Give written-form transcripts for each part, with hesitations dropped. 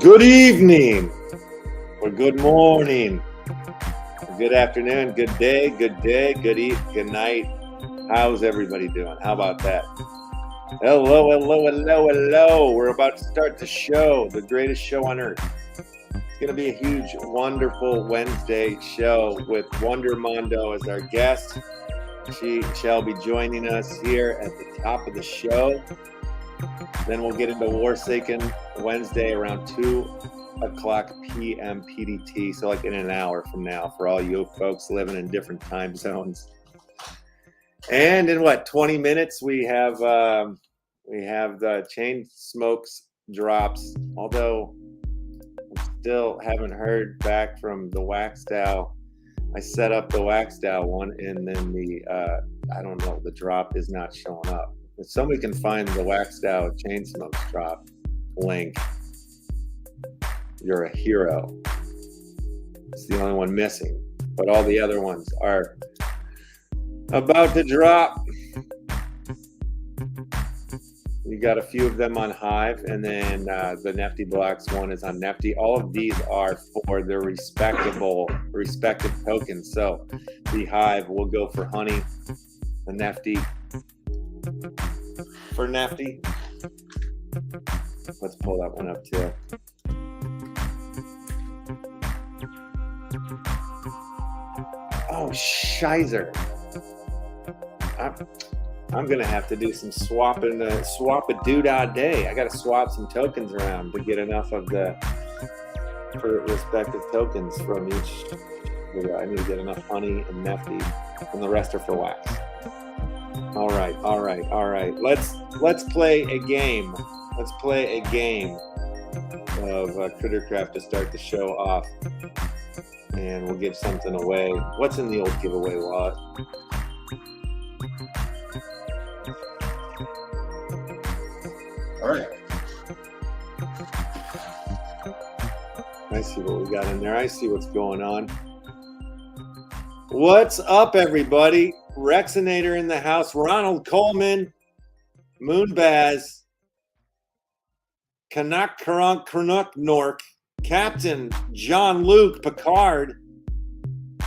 Good evening, or good morning, or good afternoon, good day, good night. How's everybody doing? How about that? Hello, hello, hello, hello. We're about to start the show, the greatest show on earth. It's going to be a huge, wonderful Wednesday show with Wondermundo as our guest. She shall be joining us here at the top of the show. Then we'll get into Warsaken Wednesday around 2 o'clock p.m. PDT, so like in an hour from now for all you folks living in different time zones. And in 20 minutes we have the Chainsmokes drops, although I still haven't heard back from the Waxdow. I set up the Waxdow one and then I don't know, the drop is not showing up. If somebody can find the Waxdow Chainsmokes drop link, you're a hero. It's the only one missing, but all the other ones are about to drop. You got a few of them on Hive, and then the Nifty Blocks one is on Nifty. All of these are for their respective tokens. So the Hive will go for Honey, the Nifty for Nifty, Let's pull that one up too. Oh, shizer. I'm gonna have to do some swapping, swap a doodah day. I gotta swap some tokens around to get enough of the respective tokens from each. I need to get enough honey and nefty, and the rest are for wax. All right. Let's play a game. Let's play a game of Crittercraft to start the show off, and we'll give something away. What's in the old giveaway wallet? All right. I see what we got in there. I see what's going on. What's up, everybody? Rexinator in the house. Ronald Coleman, Moonbaz, Canuck Nork, Captain John Luke Picard,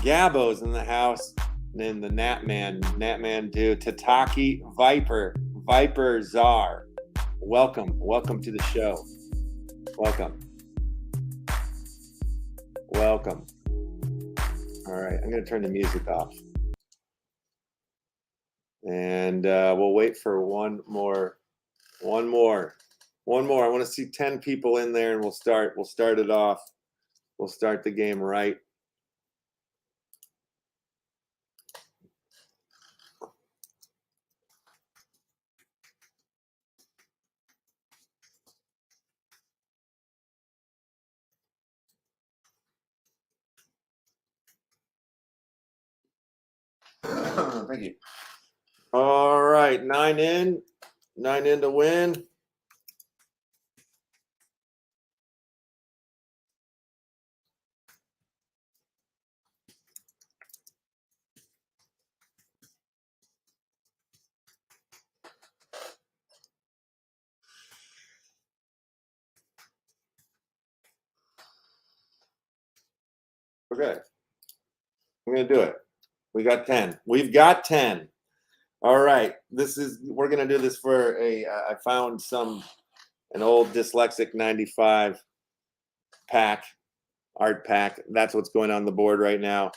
Gabo's in the house, and then the Natman dude, Tataki Viper Czar. Welcome to the show. Welcome. All right, I'm going to turn the music off. And we'll wait for one more. I want to see 10 people in there, and we'll start it off. We'll start the game right. Thank you. All right, 9 in to win. Okay, I'm gonna do it. We got 10. We've got 10. All right, we're gonna do this for I found an old Dyslexic 95 art pack. That's what's going on the board right now.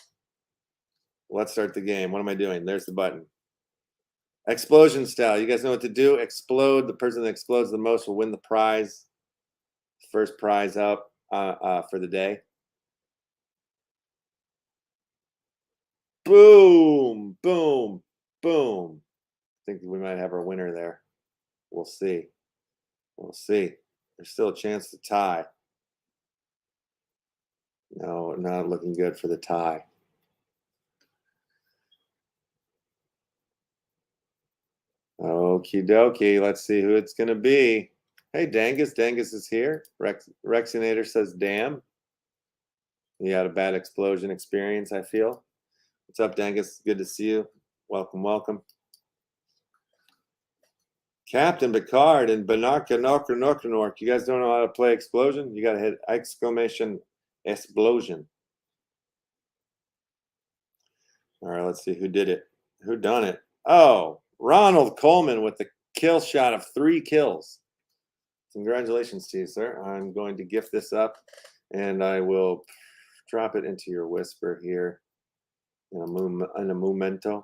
Let's start the game. What am I doing? There's the button. Explosion style. You guys know what to do. Explode. The person that explodes the most will win the prize. First prize up for the day. Boom, boom, boom. I think we might have our winner there. We'll see. There's still a chance to tie. No, not looking good for the tie. Okie dokie. Let's see who it's going to be. Hey, Dangus. Dangus is here. Rexinator says, damn. You had a bad explosion experience, I feel. What's up, Dangus? Good to see you. Welcome. Captain Picard and Banaka Nork. You guys don't know how to play explosion? You got to hit exclamation explosion. All right, let's see who did it. Who done it? Oh, Ronald Coleman with the kill shot of 3 kills. Congratulations to you, sir. I'm going to gift this up, and I will drop it into your whisper here in a momento.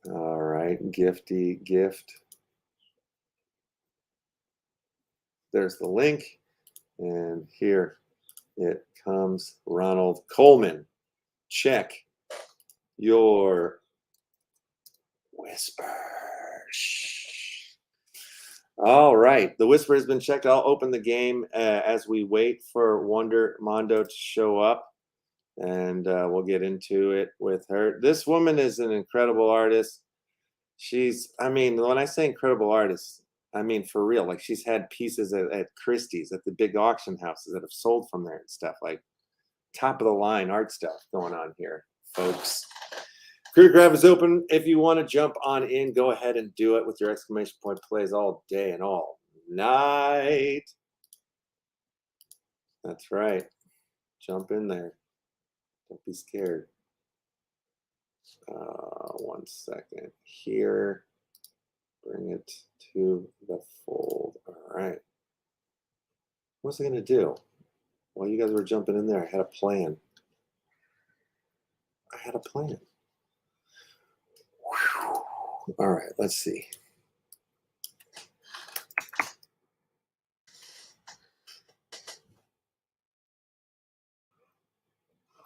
All right, gifty gift. There's the link, and here it comes. Ronald Coleman. Check your whisper. All right, the whisper has been checked. I'll open the game as we wait for Wondermundo to show up, and we'll get into it with her. This woman is an incredible artist. I mean, when I say incredible artist, I mean for real. Like, she's had pieces at Christie's, at the big auction houses that have sold from there and stuff. Like, top of the line art stuff going on here, folks. Crittercraft is open. If you want to jump on in, go ahead and do it with your exclamation point plays all day and all night. That's right. Jump in there. Don't be scared. 1 second here. Bring it to the fold. All right. What's it going to do? While you guys were jumping in there, I had a plan. Whew. All right, let's see.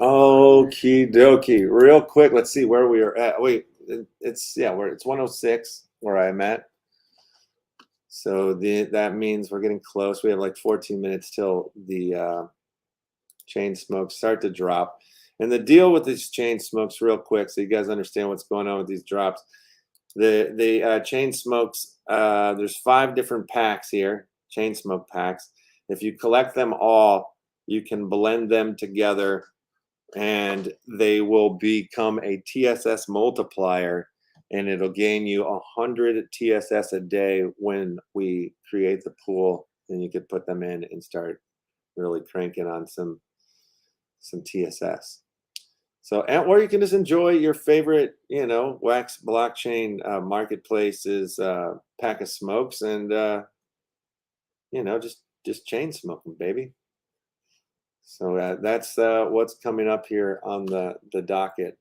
Okie dokie. Real quick, let's see where we are at. Wait, it's 106 where I'm at. So that means we're getting close. We have like 14 minutes till the Chainsmokes start to drop. And the deal with these Chainsmokes, real quick, so you guys understand what's going on with these drops. The Chainsmokes, there's 5 different packs here, Chainsmoke packs. If you collect them all, you can blend them together, and they will become a TSS multiplier, and it'll gain you 100 TSS a day when we create the pool. And you could put them in and start really cranking on some TSS. So, or you can just enjoy your favorite, Wax blockchain marketplace's pack of smokes, and just chain smoking, baby. So that's what's coming up here on the docket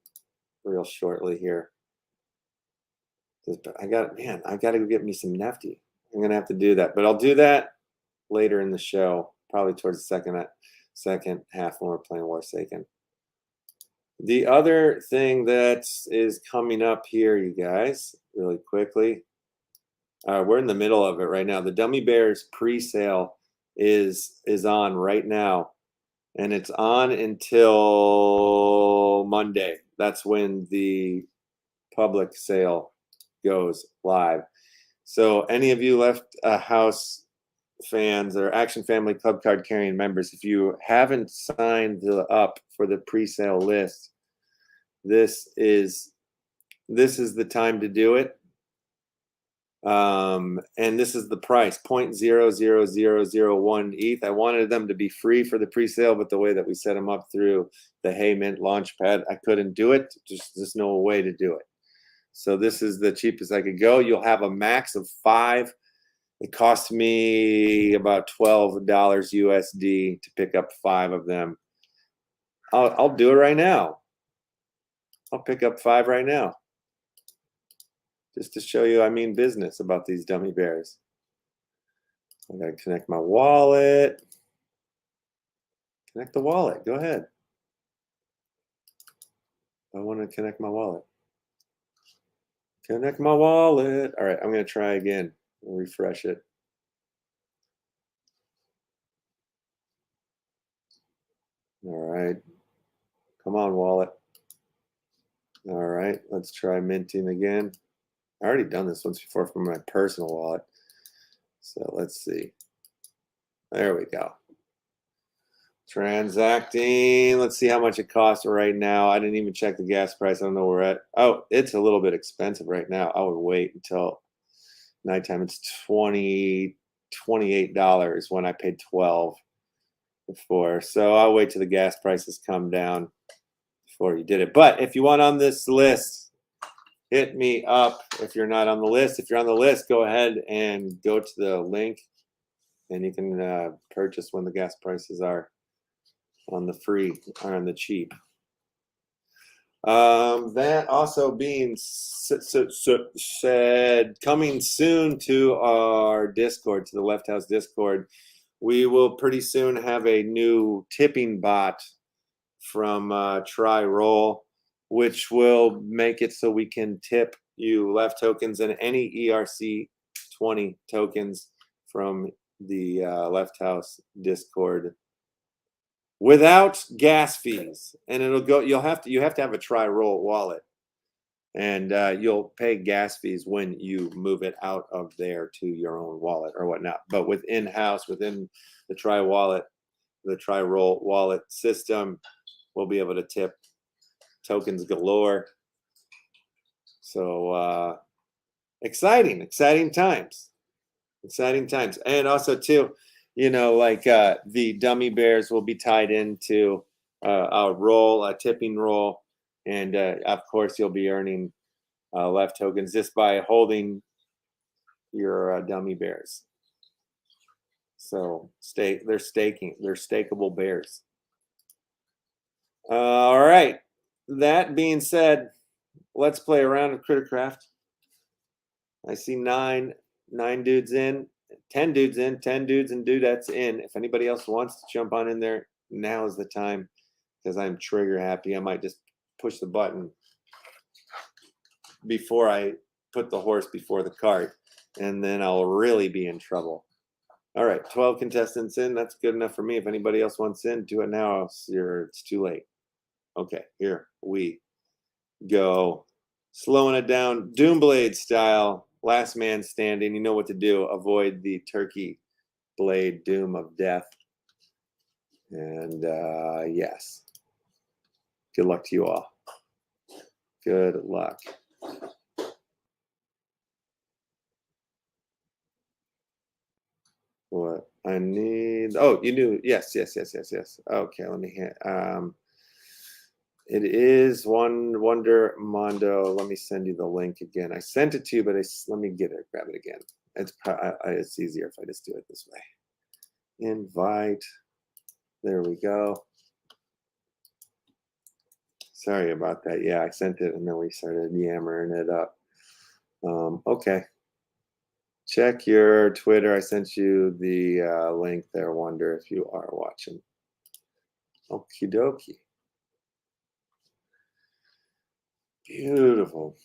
real shortly here. I got to go get me some Nefty. I'm gonna have to do that, but I'll do that later in the show, probably towards the second half when we're playing Warsaken. The other thing that is coming up here, you guys, really quickly, we're in the middle of it right now. The Dummy Bears pre-sale is on right now, and it's on until Monday. That's when the public sale goes live. So any of you Left House fans or Action Family Club card carrying members, if you haven't signed up for the pre-sale list, this is the time to do it. And this is the price, 0.00001 ETH. I wanted them to be free for the pre-sale, but the way that we set them up through the Hey Mint Launchpad, I couldn't do it. There's no way to do it. So this is the cheapest I could go. You'll have a max of 5. It cost me about $12 USD to pick up 5 of them. I'll do it right now. I'll pick up 5 right now, just to show you I mean business about these dummy bears. I gotta connect my wallet. Connect the wallet. Go ahead. I want to connect my wallet. Connect my wallet. All right, I'm gonna try again. I'll refresh it. All right. Come on, wallet. All right, let's try minting again. I already done this once before from my personal wallet. So let's see. There we go. Transacting. Let's see how much it costs right now. I didn't even check the gas price. I don't know where we're at. Oh, it's a little bit expensive right now. I would wait until nighttime. It's $28 when I paid $12 before. So I'll wait till the gas prices come down before you did it. But if you want on this list, hit me up. If you're not on the list, if you're on the list, go ahead and go to the link, and you can purchase when the gas prices are on the free or on the cheap. That also being said, coming soon to our Discord, to the Left House Discord, we will pretty soon have a new tipping bot from Try-Roll, which will make it so we can tip you Left tokens and any ERC20 tokens from the Left House Discord without gas fees. And it'll go, you have to have a Try-Roll wallet, and you'll pay gas fees when you move it out of there to your own wallet or whatnot. But within the Try-Roll wallet system, we'll be able to tip tokens galore. So exciting times. And also too, the dummy bears will be tied into a tipping roll, and of course you'll be earning left tokens just by holding your dummy bears. So they're stakeable bears. All right. That being said, let's play a round of Crittercraft. I see nine dudes in, 10 dudes in, 10 dudes and dudettes in. If anybody else wants to jump on in there, now is the time, because I'm trigger happy. I might just push the button before I put the horse before the cart, and then I'll really be in trouble. All right, 12 contestants in. That's good enough for me. If anybody else wants in, do it now. It's too late. Okay, here we go. Slowing it down, Doomblade style. Last man standing. You know what to do. Avoid the turkey blade doom of death. And yes. Good luck to you all. Good luck. What I need. Oh, you knew. Yes. Okay, let me hit. It is Wondermundo. Let me send you the link again. I sent it to you, but let me grab it again. It's easier if I just do it this way. Invite. There we go. Sorry about that. Yeah, I sent it and then we started yammering it up. Okay. Check your Twitter. I sent you the link there, Wonder, if you are watching. Okie dokie. Beautiful.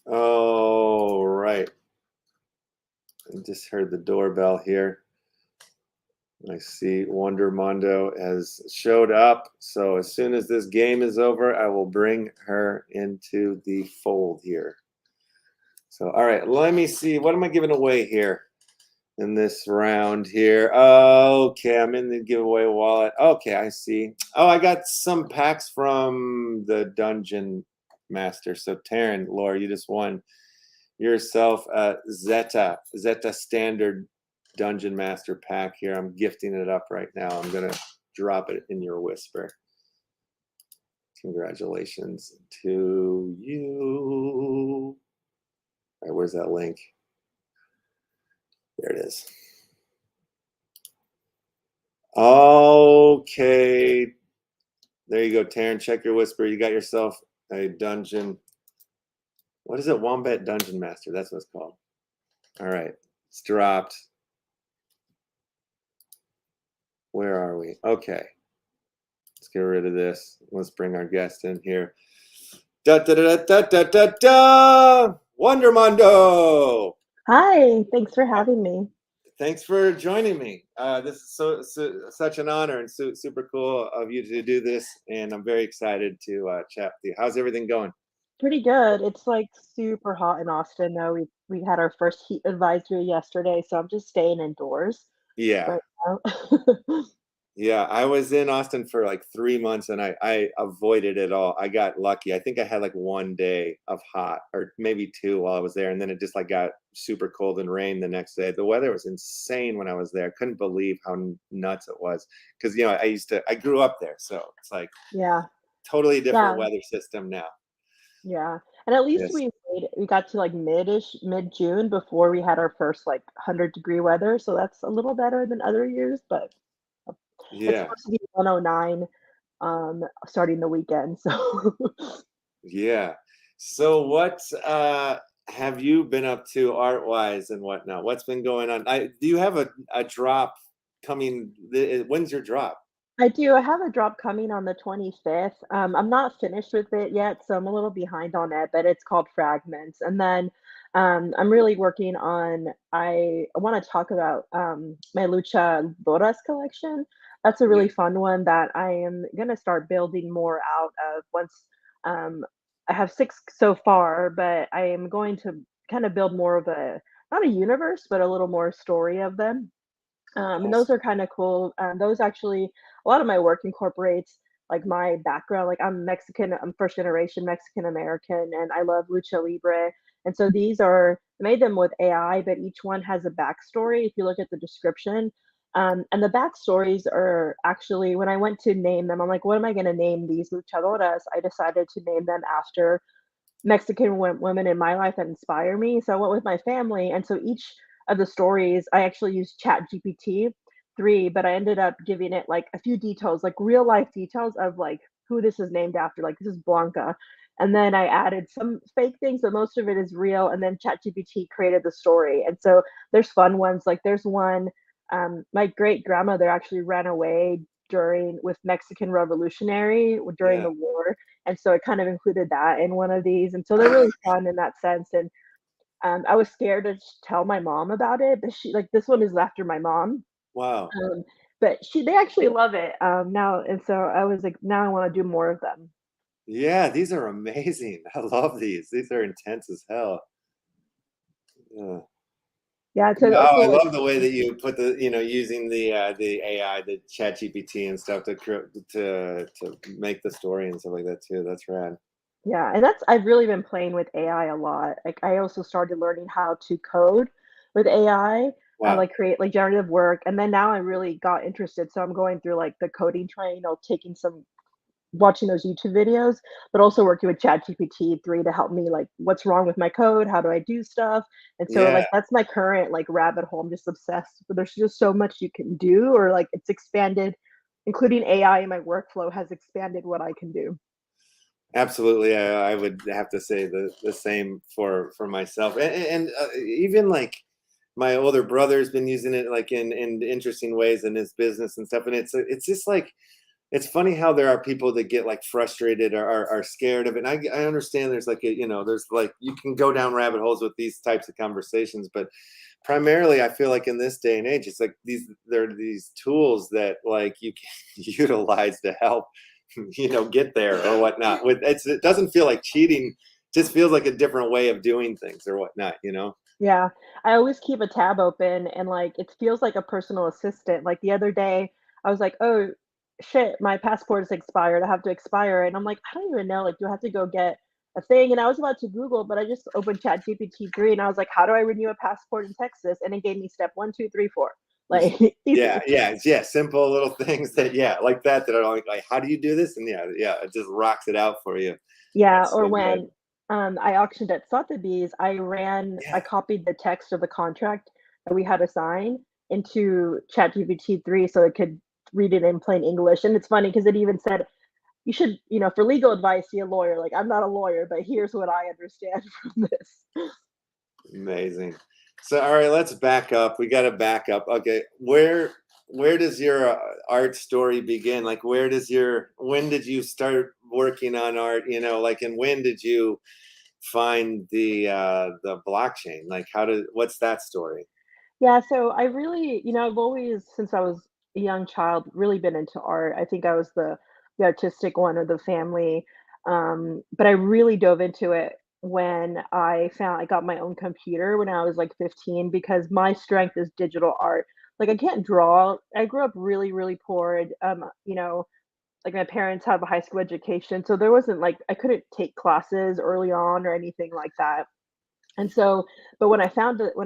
Oh, right. I just heard the doorbell here. I see Wondermundo has showed up. So as soon as this game is over, I will bring her into the fold here. So, all right, let me see. What am I giving away here in this round here? Okay, I'm in the giveaway wallet. Okay, I see. Oh, I got some packs from the Dungeon Master. So, Taryn, Laura, you just won yourself a Zeta Standard Dungeon Master pack here. I'm gifting it up right now. I'm going to drop it in your whisper. Congratulations to you. All right, where's that link? There it is. Okay. There you go, Taryn. Check your whisper. You got yourself a dungeon. What is it? Wombat Dungeon Master. That's what it's called. All right. It's dropped. Where are we? Okay. Let's get rid of this. Let's bring our guest in here. Da da da da da da da! Wondermundo! Hi, thanks for having me. Thanks for joining me. This is such an honor and super cool of you to do this, and I'm very excited to chat with you. How's everything going? Pretty good. It's like super hot in Austin though. We had our first heat advisory yesterday, so I'm just staying indoors Yeah. right now. Yeah, I was in Austin for like 3 months and I avoided it all. I got lucky. I think I had like 1 day of hot, or maybe 2 while I was there, and then it just like got super cold and rained the next day. The weather was insane when I was there. I couldn't believe how nuts it was, because I grew up there, so it's like Yeah. totally different Yeah. weather system now. Yeah. And at least Yes. we got to like mid-June before we had our first like 100-degree weather, so that's a little better than other years, but it's Yeah. supposed to be 109 starting the weekend, so Yeah. So what have you been up to art-wise and whatnot? What's been going on? Do you have a drop coming? When's your drop? I do. I have a drop coming on the 25th. I'm not finished with it yet, so I'm a little behind on it, but it's called Fragments. And then I'm really working on, I want to talk about my Luchadoras collection. That's a Yeah. really fun one that I am going to start building more out of once um, I have 6 so far, but I am going to kind of build more of not a universe, but a little more story of them. And those Awesome. are kind of cool. Those actually, a lot of my work incorporates like my background. Like I'm Mexican, I'm first generation Mexican American, and I love lucha libre And so these are I made them with AI, but each one has a backstory if you look at the description. And the backstories are actually when I went to name them, I'm like, what am I going to name these luchadoras? I decided to name them after Mexican women in my life that inspire me. So I went with my family, and so each of the stories, I actually used ChatGPT 3, but I ended up giving it like a few details, like real life details of like who this is named after. Like this is Blanca, and then I added some fake things, but most of it is real. And then ChatGPT created the story, and so there's fun ones. Like there's one. My great grandmother actually ran away during with Mexican revolutionary during Yeah. the war, and so I kind of included that in one of these, and so they're really fun in that sense. And I was scared to tell my mom about it, but she like this one is after my mom, Wow. um, but they actually love it now, and so I was like, now I want to do more of them. Yeah, these are amazing. I love these. These are intense as hell. Yeah. Yeah, it's No, also I like love the way that you put using the AI, the chat GPT and stuff to make the story and stuff like that too. That's rad. yeah, and that's I've really been playing with AI a lot. Like I also started learning how to code with AI, Wow. like create like generative work, and then now I really got interested. So I'm going through like the coding train, taking some watching those YouTube videos, but also working with ChatGPT 3 to help me like what's wrong with my code, how do I do stuff? And so Yeah, like that's my current like rabbit hole. I'm just obsessed, but there's just so much you can do or like it's expanded, including AI in my workflow has expanded what I can do. absolutely. I would have to say the same for myself, and even like my older brother's been using it like in interesting ways in his business and stuff. And it's just like it's funny how there are people that get like frustrated or are scared of it. And I understand there's like there's like you can go down rabbit holes with these types of conversations, but primarily I feel like in this day and age, it's like there are these tools that like you can utilize to help get there or whatnot. It doesn't feel like cheating, just feels like a different way of doing things or whatnot. Yeah, I always keep a tab open and like it feels like a personal assistant. Like the other day, I was like, "Oh shit, my passport is expired. I have to expire." And I'm like, "I don't even know. Like, do I have to go get a thing?" And I was about to Google, but I just opened ChatGPT 3 and I was like, "How do I renew a passport in Texas?" And it gave me step one, two, three, four. Like Yeah, easy. yeah, simple little things that like that are like how do you do this? And yeah, it just rocks it out for you. Yeah, That's or so good. when I auctioned at Sotheby's, I Yeah. copied the text of the contract that we had to sign into ChatGPT 3 so it could read it in plain English. And it's funny because it even said, you should, for legal advice, see a lawyer. Like, I'm not a lawyer, but here's what I understand from this. Amazing. So, all right, let's back up. We got to back up. Okay, where does your art story begin? Like, when did you start working on art? Like, and when did you find the blockchain? Like, what's that story? Yeah, so I really, I've always, since I was a young child, really been into art. I think I was the artistic one of the family. But I really dove into it when I got my own computer when I was like 15 because my strength is digital art. Like I can't draw. I grew up really, really poor. And, like my parents have a high school education, so there wasn't like I couldn't take classes early on or anything like that. And so, but when I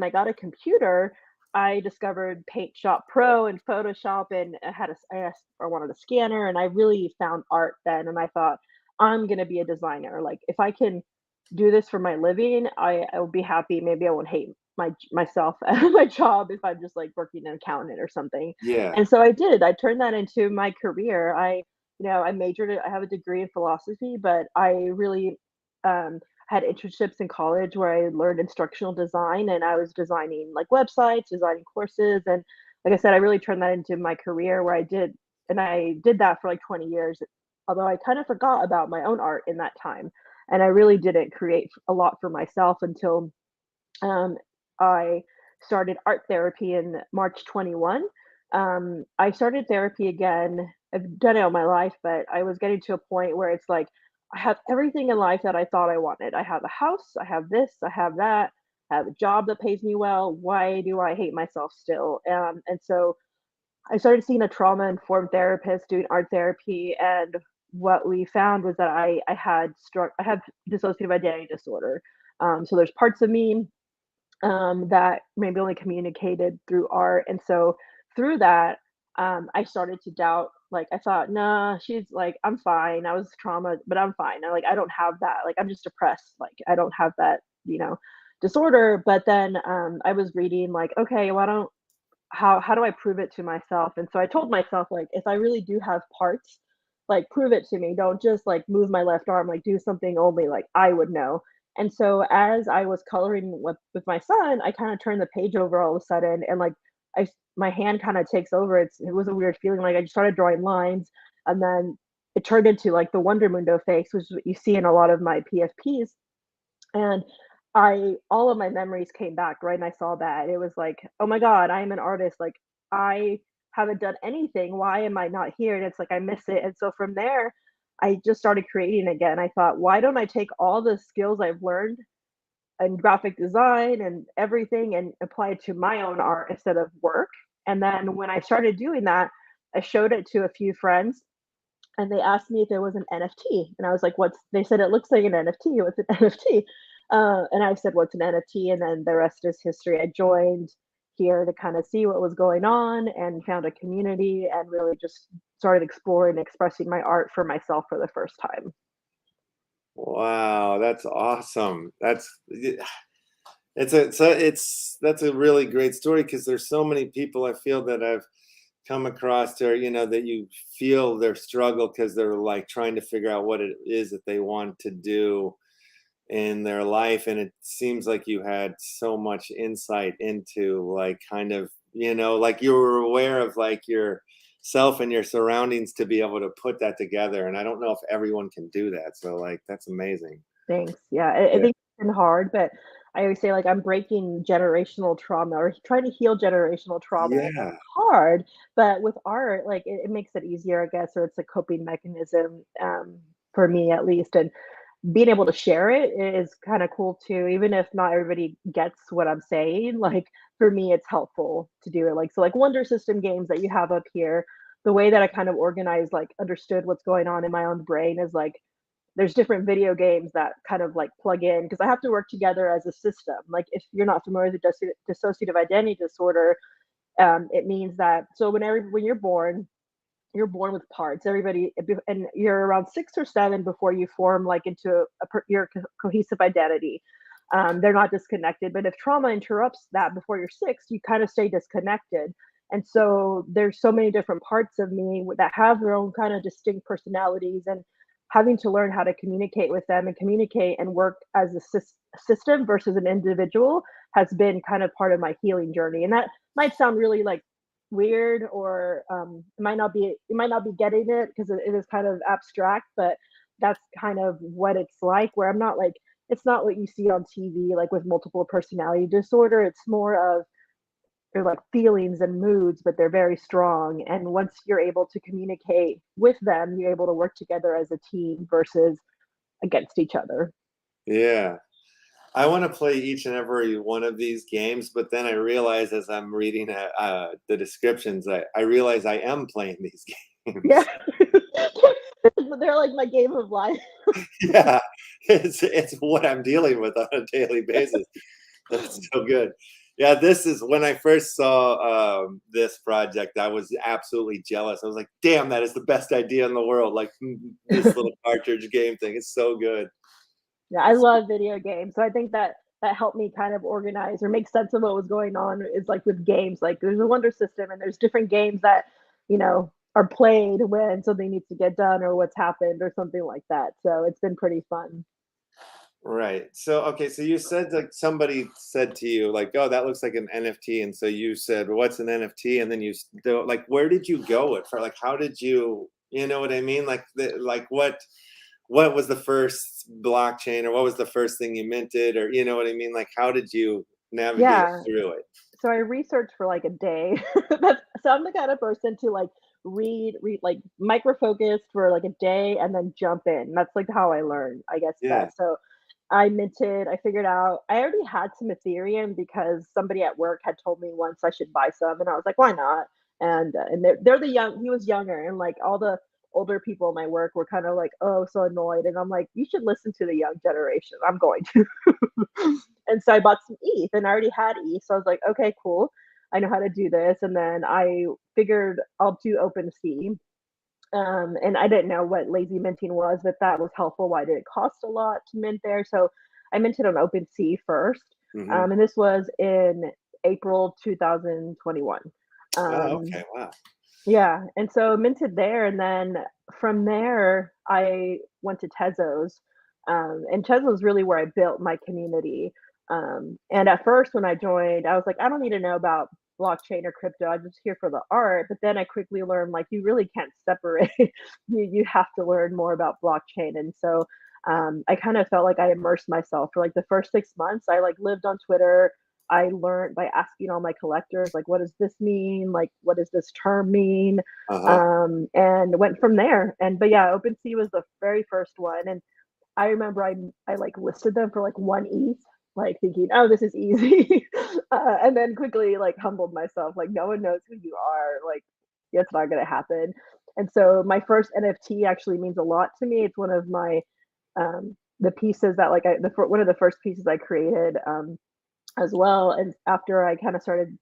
got a computer, I discovered Paint Shop Pro and Photoshop, and I wanted a scanner, and I really found art then. And I thought, I'm gonna be a designer. Like, if I can do this for my living, I will be happy. Maybe I won't hate myself at my job if I'm just like working an accountant or something. Yeah. And so I did. I turned that into my career. I majored. I have a degree in philosophy, but I really um, had internships in college where I learned instructional design and I was designing like websites, designing courses. And like I said, I really turned that into my career and I did that for like 20 years, although I kind of forgot about my own art in that time. And I really didn't create a lot for myself until um, I started art therapy in March 21. I started therapy again. I've done it all my life, but I was getting to a point where it's like I have everything in life that I thought I wanted. I have a house, I have this, I have that, I have a job that pays me well. Why do I hate myself still? And so I started seeing a trauma informed therapist doing art therapy, and what we found was that I had dissociative identity disorder. So there's parts of me that maybe only communicated through art. And so through that, I started to doubt. Like I thought, nah, she's like, I'm fine. I was trauma, but I'm fine. I don't have that. Like I'm just depressed. Like I don't have that, disorder. But then I was reading like, okay, why don't how do I prove it to myself? And so I told myself like, if I really do have parts, like prove it to me. Don't just like move my left arm, like do something only like I would know. And so as I was coloring with my son, I kind of turned the page over all of a sudden, and like my hand kind of takes over. It was a weird feeling. Like I just started drawing lines, and then it turned into like the Wondermundo face, which is what you see in a lot of my PFPs. And I all of my memories came back, right? And I saw that. It was like, "Oh my god, I am an artist. Like, I haven't done anything. Why am I not here?" And it's like, I miss it. And so from there, I just started creating again. I thought, "Why don't I take all the skills I've learned in graphic design and everything and apply it to my own art instead of work?" And then when I started doing that, I showed it to a few friends, and they asked me if there was an NFT, and I was like, "What's?" They said, "It looks like an NFT. What's an NFT?" And I said, "What's an NFT?" And then the rest is history. I joined here to kind of see what was going on and found a community and really just started exploring, expressing my art for myself for the first time. Wow, that's awesome. That's a really great story because there's so many people I feel that I've come across there, that you feel their struggle because they're like trying to figure out what it is that they want to do in their life. And it seems like you had so much insight into like kind of, like you were aware of like yourself and your surroundings to be able to put that together. And I don't know if everyone can do that. So like that's amazing. Thanks. Yeah, I Yeah. think it's been hard, but I always say like I'm breaking generational trauma or trying to heal generational trauma. And Yeah. it's hard, but with art, like it makes it easier, I guess, or it's a coping mechanism for me at least. And being able to share it is kind of cool too, even if not everybody gets what I'm saying. Like for me, it's helpful to do it. Like so, like Wonder System games that you have up here. The way that I kind of organized, like understood what's going on in my own brain is like there's different video games that kind of like plug in because I have to work together as a system. Like if you're not familiar with dissociative identity disorder, it means that so when you're born with parts. Everybody, and you're around 6 or 7 before you form like into your cohesive identity. They're not disconnected, but if trauma interrupts that before you're 6, you kind of stay disconnected. And so there's so many different parts of me that have their own kind of distinct personalities, and having to learn how to communicate with them and communicate and work as a system versus an individual has been kind of part of my healing journey. And that might sound really like weird, or you might not be getting it because it is kind of abstract, but that's kind of what it's like, where I'm not like, it's not what you see on TV like with multiple personality disorder. It's more of they're like feelings and moods, but they're very strong, and once you're able to communicate with them, you're able to work together as a team versus against each other. Yeah. I want to play each and every one of these games, but then I realize as I'm reading the descriptions, I realize I am playing these Yeah. games. They're like my game of life. Yeah, it's what I'm dealing with on a daily basis. That's so good. Yeah, this is when I first saw this project, I was absolutely jealous. I was like, damn, that is the best idea in the world. Like this little cartridge game thing. It's so good. Yeah, I love video games. So I think that that helped me kind of organize or make sense of what was going on is like with games. Like there's a wonder system and there's different games that, are played when something needs to get done or what's happened or something like that. So it's been pretty fun. Right. So, okay. So you said like somebody said to you like, "Oh, that looks like an NFT," and so you said, well, "What's an NFT?" And then like, where did you go it for? Like, how did you, you know what I mean? Like, like what was the first blockchain, or what was the first thing you minted, or you know what I mean? Like, how did you navigate Yeah. through it? So I researched for like a day. So I'm the kind of person to like read like micro focus for like a day and then jump in. That's like how I learn, I guess Yeah. best. So I minted, I figured out I already had some Ethereum because somebody at work had told me once I should buy some, and I was like, why not? And they're the young he was younger, and like all the older people in my work were kind of like, oh, so annoyed. And I'm like, you should listen to the young generation. I'm going to. And so I bought some ETH and I already had ETH. So I was like, okay, cool. I know how to do this. And then I figured I'll do OpenSea. And I didn't know what lazy minting was, but that was helpful. Why did it cost a lot to mint there? So I minted on OpenSea first. And this was in April 2021. Oh, okay. Wow. Yeah, and so minted there, and then from there, I went to Tezos, and Tezos is really where I built my community. And at first, when I joined, I was like, I don't need to know about blockchain or crypto. I'm just here for the art. But then I quickly learned like you really can't separate. You have to learn more about blockchain, and so I kind of felt like I immersed myself for like the first 6 months. I like lived on Twitter. I learned by asking all my collectors, like, what does this mean? Like, what does this term mean? And went from there. And but yeah, OpenSea was the very first one. And I remember I like listed them for like 1 ETH, like thinking, oh, this is easy. And then quickly like humbled myself, like no one knows who you are. Like it's not gonna happen. And so my first NFT actually means a lot to me. It's one of my the pieces that like one of the first pieces I created. As well. And after I kind of started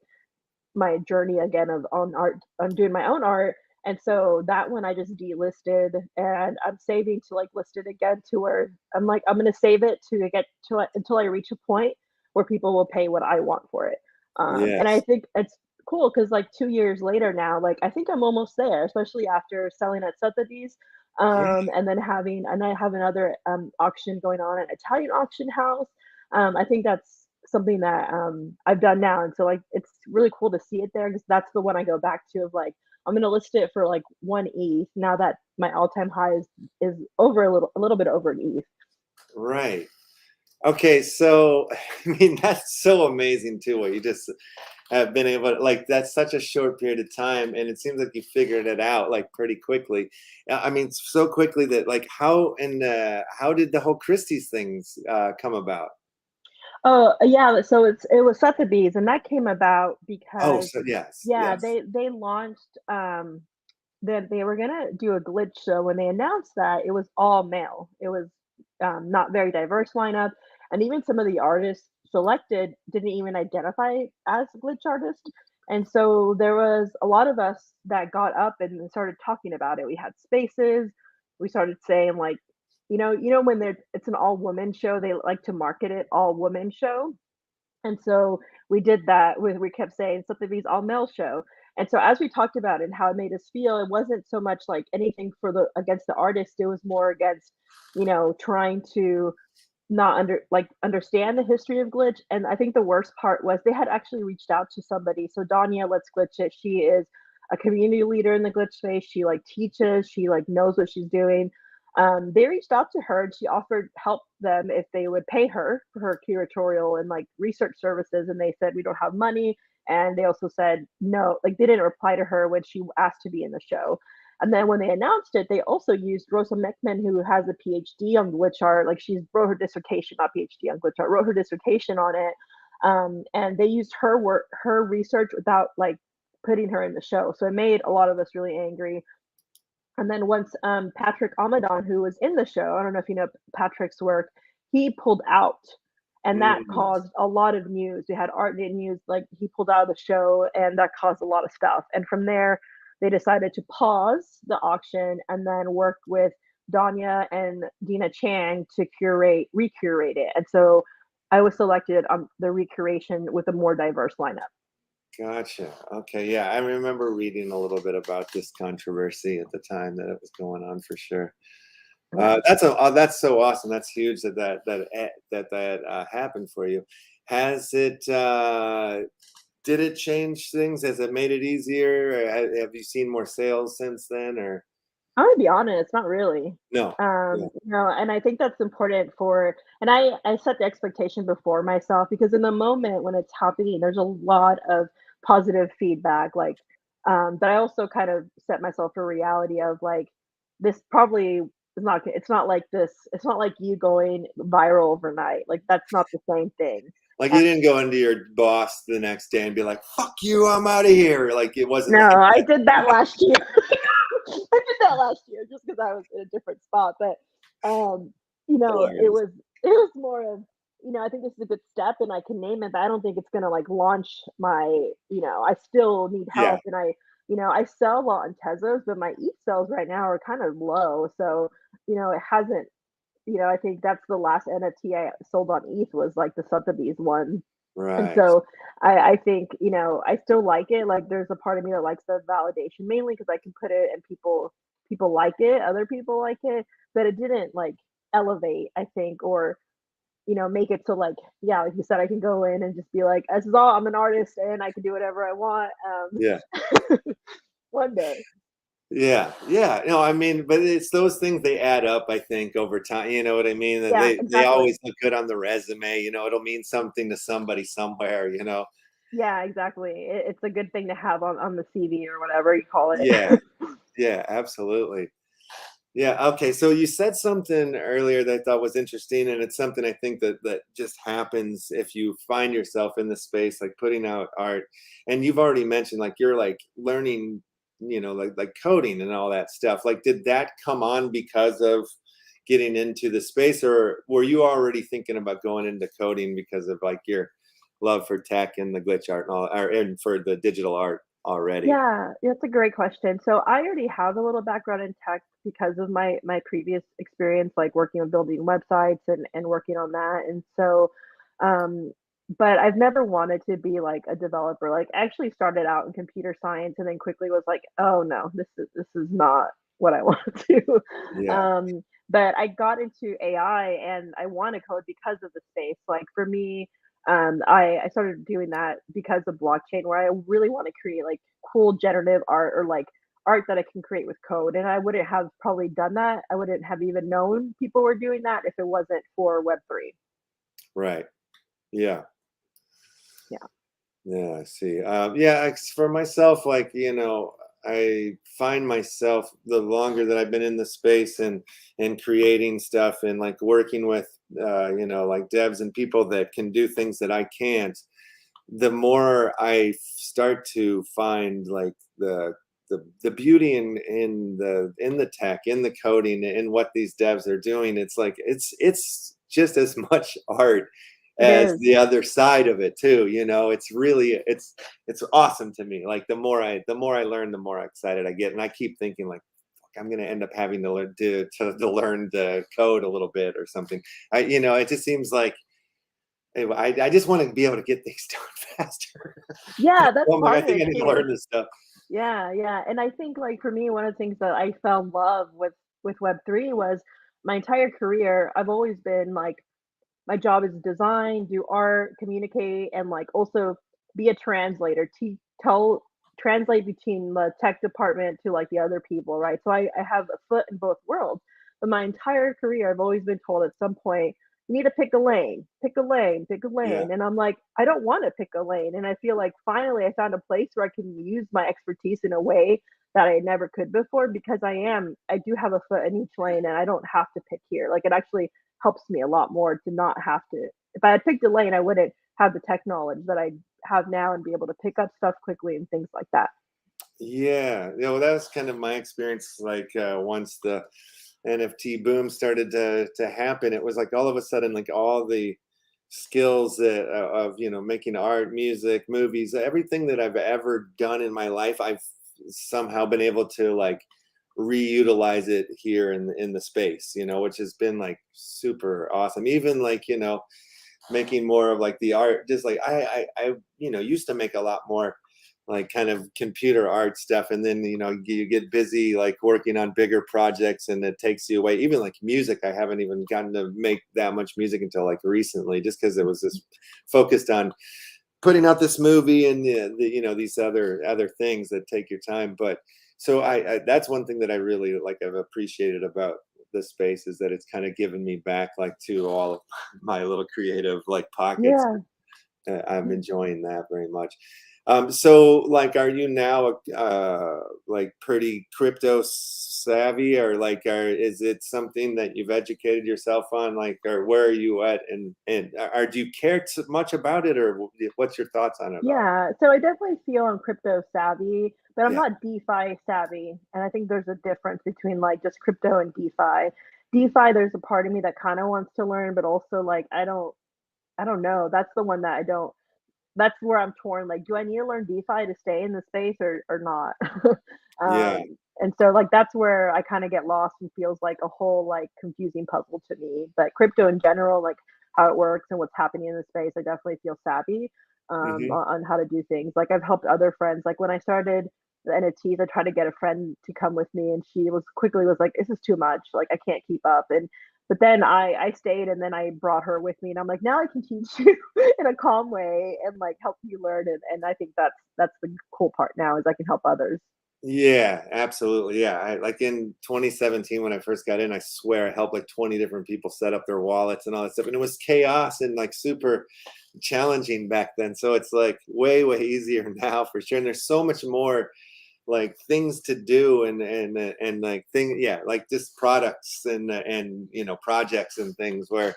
my journey again of on art, on doing my own art. And so that one I just delisted and I'm saving to like list it again to where I'm like, I'm going to save it to get to it until I reach a point where people will pay what I want for it. And I Yes. think it's cool because like 2 years later now, like I think I'm almost there, especially after selling at Sotheby's. Yeah. And then and I have another auction going on at Italian auction house. I think that's something that I've done now, and so like it's really cool to see it there because that's the one I go back to of like I'm gonna list it for like 1 ETH now that my all-time high is over a little bit over an ETH. Right. Okay. So, I mean, that's so amazing too. What you just have been able to, like, that's such a short period of time. And it seems like you figured it out like pretty quickly. I mean, so quickly that like how did the whole Christie's things come about? Oh yeah, so it was Sotheby's, and that came about Oh, because so yes, yeah, yes. they launched that they were gonna do a glitch show. When they announced that, it was all male. It was not very diverse lineup, and even some of the artists selected didn't even identify as glitch artists. And so there was a lot of us that got up and started talking about it. We had spaces. We started saying like, when it's an all woman show, they like to market it all woman show. And so we did that with we kept saying Sotheby's all male show. And so as we talked about it and how it made us feel, it wasn't so much like anything for the against the artist. It was more against, trying to not understand the history of glitch. And I think the worst part was they had actually reached out to somebody. So Danya, let's glitch it. She is a community leader in the glitch space. She like teaches, she like knows what she's doing. They reached out to her and she offered help them if they would pay her for her curatorial and like research services. And they said, we don't have money. And they also said no, like they didn't reply to her when she asked to be in the show. And then when they announced it, they also used Rosa Meckman, who has a PhD on glitch art. Like she's wrote her dissertation, not PhD on glitch art, wrote her dissertation on it. And they used her work, her research without like putting her in the show. So it made a lot of us really angry. And then once Patrick Amadon, who was in the show, I don't know if you know Patrick's work, he pulled out. And that Mm. caused a lot of news. We had art news, like he pulled out of the show, and that caused a lot of stuff. And from there, they decided to pause the auction and then work with Danya and Dina Chang to recurate it. And so I was selected on the recuration with a more diverse lineup. Gotcha. Okay. Yeah, I remember reading a little bit about this controversy at the time that it was going on for sure. Yeah. That's so awesome. That's huge that happened for you. Has it did it change things? Has it made it easier? Or have you seen more sales since then? Or I'm gonna be honest, not really. no? Yeah. And I think that's important and I set the expectation before myself because in the moment when it's happening, there's a lot of positive feedback, like, but I also kind of set myself a reality of like, this probably is not, it's not like this, it's not like you going viral overnight. Like that's not the same thing. Like you didn't go into your boss the next day and be like, "Fuck you, I'm out of here." Like it wasn't No, like I that. did that last year. I did that last year just because I was in a different spot. But you know, Hilarious. it was more of, you know, I think this is a good step and I can name it, but I don't think it's gonna like launch my, you know, I still need Yeah, help and you know, I sell a lot on Tezos, but my ETH sales right now are kind of low. So, you know, it hasn't, you know, I think that's the last NFT I sold on ETH was like the Sotheby's one. And right. so I think, you know, I still like it. Like there's a part of me that likes the validation mainly because I can put it and people like it, other people like it, but it didn't like elevate, I think, or you know, make it so like, yeah, like you said, I can go in and just be like, this is all I'm an artist and I can do whatever I want. Yeah. One day. Yeah, yeah. No, I mean, but it's those things they add up, I think, over time. You know what I mean? And Yeah, they exactly. always look good on the resume. You know, it'll mean something to somebody somewhere. You know. Yeah, exactly. It's a good thing to have on the CV or whatever you call Yeah, it. yeah, absolutely. Yeah. Okay. So you said something earlier that I thought was interesting, and it's something I think that just happens if you find yourself in the space, like putting out art. And you've already mentioned, like you're like learning, you know, like coding and all that stuff. Like, did that come on because of getting into the space, or were you already thinking about going into coding because of like your love for tech and the glitch art and all, or and for the digital art already? Yeah, that's a great question. So I already have a little background in tech because of my previous experience, like working on building websites and working on that. And so, um, but I've never wanted to be like a developer. Like I actually started out in computer science and then quickly was like, oh no, this is not what I want to do. Yeah. But I got into AI and I want to code because of the space. Like for me, I started doing that because of blockchain, where I really want to create like cool generative art or like art that I can create with code. And I wouldn't have probably done that. I wouldn't have even known people were doing that if it wasn't for Web3. Right. Yeah. Yeah. Yeah, I see. Yeah, for myself, like, you know, I find myself the longer that I've been in the space and creating stuff and like working with you know, like devs and people that can do things that I can't, the more I start to find like the beauty in the tech, in the coding, in what these devs are doing. It's like it's just as much art It as is. the other side of it too. You know, it's really it's awesome to me. Like the more I learn, the more excited I get, and I keep thinking like, "Fuck, I'm gonna end up having to learn to learn the code a little bit or something. I, you know, it just seems like anyway, I just want to be able to get things done faster. Yeah, that's I'm like, I part of think I it need to too. learn this stuff. Yeah, yeah. And I think like for me, one of the things that I fell in love with Web3 was my entire career, I've always been like my job is design, do art, communicate, and like also be a translator to tell translate between the tech department to like the other people, right? So I have a foot in both worlds. But my entire career, I've always been told at some point, you need to pick a lane, pick a lane, pick a Yeah. lane. And I'm like, I don't want to pick a lane. And I feel like finally I found a place where I can use my expertise in a way that I never could before because I do have a foot in each lane and I don't have to pick here. Like it actually helps me a lot more to not have to. If I had picked a lane, I wouldn't have the tech knowledge that I have now and be able to pick up stuff quickly and things like that. Yeah. You know, that was kind of my experience. Like once the NFT boom started to happen, it was like all of a sudden, like all the skills that of you know making art, music, movies, everything that I've ever done in my life, I've somehow been able to like reutilize it here in the space, you know, which has been like super awesome. Even like, you know, making more of like the art, just like I you know used to make a lot more like kind of computer art stuff, and then you know you get busy like working on bigger projects and it takes you away. Even like music, I haven't even gotten to make that much music until like recently, just because it was just focused on putting out this movie and you know these other things that take your time. But so I that's one thing that I really like I've appreciated about the space is that it's kind of given me back like to all of my little creative like pockets. Yeah. I'm enjoying that very much. So like, are you now like pretty crypto savvy, or like, is it something that you've educated yourself on, like, or where are you at, and or do you care too much about it, or what's your thoughts on it all? Yeah, so I definitely feel I'm crypto savvy, but I'm Yeah, not DeFi savvy. And I think there's a difference between like just crypto and DeFi. DeFi, there's a part of me that kind of wants to learn, but also like I don't know. That's the one that I don't that's where I'm torn. Like, do I need to learn DeFi to stay in the space or not? yeah, And so like that's where I kind of get lost and feels like a whole like confusing puzzle to me. But crypto in general, like how it works and what's happening in the space, I definitely feel savvy hmm, on how to do things. Like I've helped other friends. Like when I started the NFTs, I tried to get a friend to come with me, and she was like, "This is too much. Like I can't keep up." And but then I stayed, and then I brought her with me, and I'm like, now I can teach you in a calm way and like help you learn. And I think that's the cool part now is I can help others. yeah, absolutely, yeah. I like in 2017 when I first got in, I swear I helped like 20 different people set up their wallets and all that stuff, and it was chaos and like super challenging back then. So it's like way easier now for sure. And there's so much more like things to do, and like yeah, like just products and projects and things, where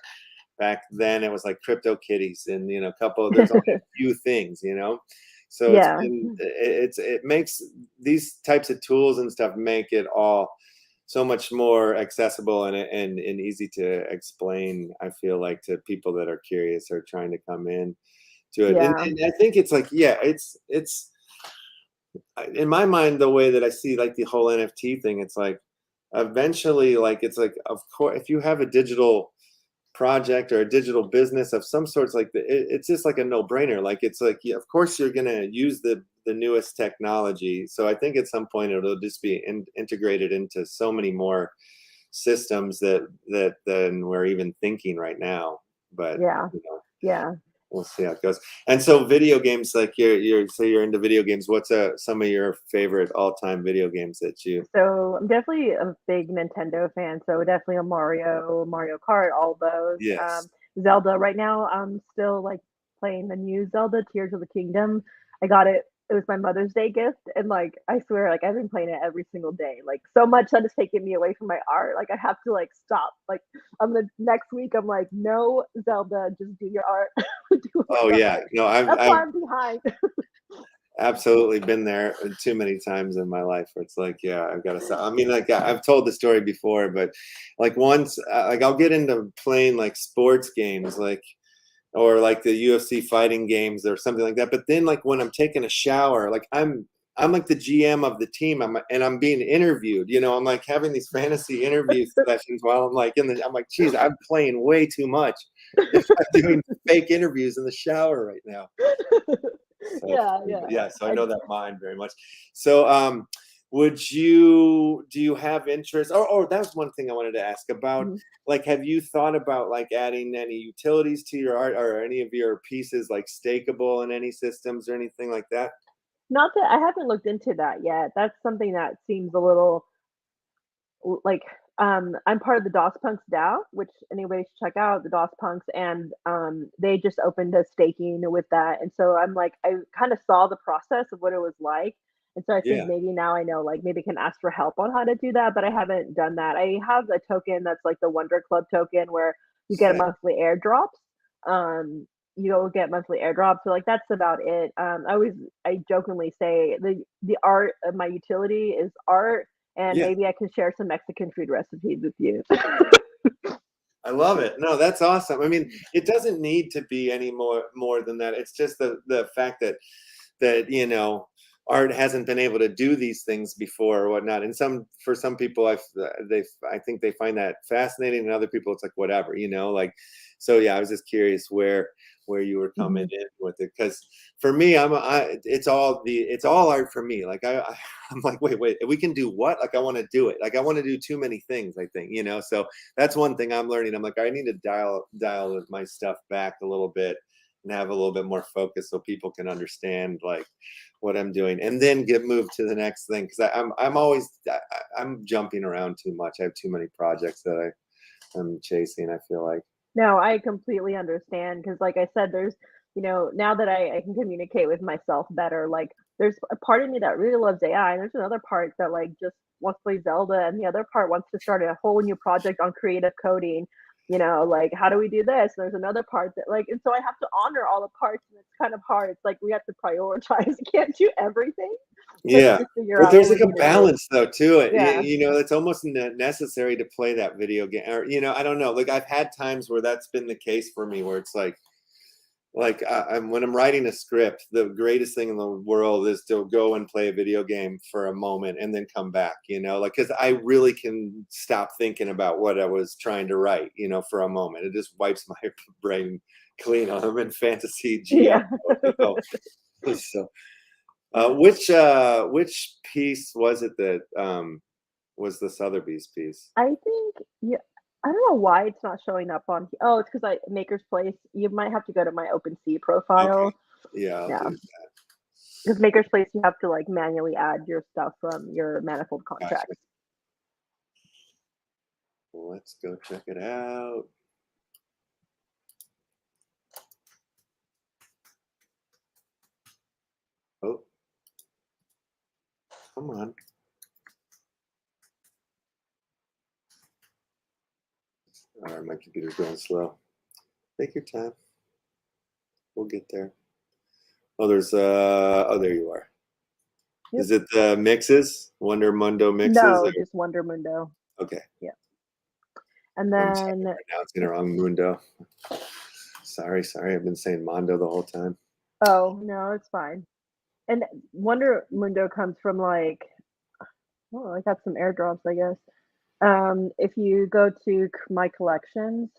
back then it was like crypto kitties and a couple, there's only a few things, so Yeah, it makes these types of tools and stuff make it all so much more accessible and easy to explain, I feel like, to people that are curious or trying to come in to it. and, yeah, and I think it's like, yeah, it's in my mind, the way that I see like the whole NFT thing, it's like eventually, like, it's like, of course, if you have a digital project or a digital business of some sorts, like it's just like a no-brainer. Like it's like, yeah, of course you're going to use the newest technology. So I think at some point it'll just be integrated into so many more systems that than we're even thinking right now. But yeah, you know, yeah. we'll see how it goes. And so video games, like you're into video games. What's some of your favorite all-time video games that you? So I'm definitely a big Nintendo fan. So definitely a Mario Kart, all those. Yes. Zelda. Right now, I'm still like playing the new Zelda, Tears of the Kingdom. I got it. It was my Mother's Day gift, and like I swear, like I've been playing it every single day. Like so much that it's taken me away from my art. Like I have to like stop. Like on the next week, I'm like, no, Zelda, just do your art. Do Oh whatever. yeah. No, I've That's why I've I'm behind. absolutely been there too many times in my life where it's like, yeah, I've got to stop. I mean, like, I've told the story before, but like once, like I'll get into playing like sports games, like, or like the UFC fighting games or something like that. But then like when I'm taking a shower, like I'm like the GM of the team. And I'm being interviewed. I'm like having these fantasy interview sessions while I'm like I'm like, geez, I'm playing way too much if I'm doing fake interviews in the shower right now. So Yeah, funny, yeah. but yeah, so I I know that mind very much. So do you have interest, or that's one thing I wanted to ask about, mhm. like, have you thought about like adding any utilities to your art, or any of your pieces like stakeable in any systems or anything like that? Not that I haven't looked into that yet. That's something that seems a little like I'm part of the DOS Punks DAO, which anybody should check out the DOS Punks, and they just opened a staking with that, and so I'm like I kind of saw the process of what it was like, and so I think Yeah, maybe now I know like maybe I can ask for help on how to do that, but I haven't done that. I have a token that's like the Wonder Club token where you get sick. monthly airdrops. You'll get monthly airdrops, so like that's about it. I jokingly say the art of my utility is art, and Yeah, maybe I can share some Mexican food recipes with you. I love it. No, that's awesome. I mean, it doesn't need to be any more than that. It's just the fact that art hasn't been able to do these things before or whatnot. And for some people, I think they find that fascinating, and other people it's like whatever, like. So yeah, I was just curious where you were coming Mhm. in with it, because for me, it's all art for me. Like I'm like, wait, we can do what? Like I want to do it. Like I want to do too many things, I think. So that's one thing I'm learning. I'm like, I need to dial my stuff back a little bit and have a little bit more focus so people can understand like what I'm doing, and then get moved to the next thing, because I'm always I'm jumping around too much. I have too many projects that I'm chasing, I feel like. No, I completely understand because, like I said, there's, now that I can communicate with myself better, like there's a part of me that really loves AI, and there's another part that, like, just wants to play Zelda, and the other part wants to start a whole new project on creative coding, like, "How do we do this?" There's another part that, like, and so I have to honor all the parts, and it's kind of hard. It's like we have to prioritize. You can't do everything, but Yeah, to figure but out there's what like we a need to do. balance though to it. Yeah. It's almost necessary to play that video game, or I don't know. Like I've had times where that's been the case for me, where it's like when I'm writing a script, the greatest thing in the world is to go and play a video game for a moment and then come back. Like because I really can stop thinking about what I was trying to write. For a moment, it just wipes my brain clean. I'm in fantasy GM Yeah. mode. So. Which piece was it that was the Sotheby's piece? I think yeah, I don't know why it's not showing up on oh, it's because I Maker's Place. You might have to go to my OpenSea Okay, profile. yeah, I'll Yeah, do that. because Maker's Place, you have to, like, manually add your stuff from your manifold Gotcha. contracts. Well, let's go check it out. Oh, come on. All right, my computer's going slow. Take your time. We'll get there. Oh, there you are. Yep. Is it the mixes? Wondermundo mixes? No, Or? just Wondermundo. Okay. Yeah. And I'm sorry, then I'm pronouncing it wrong. Mundo. Sorry. I've been saying Mondo the whole time. oh, no, it's fine. And Wondermundo comes from, like I got some airdrops, I guess. If you go to my collections,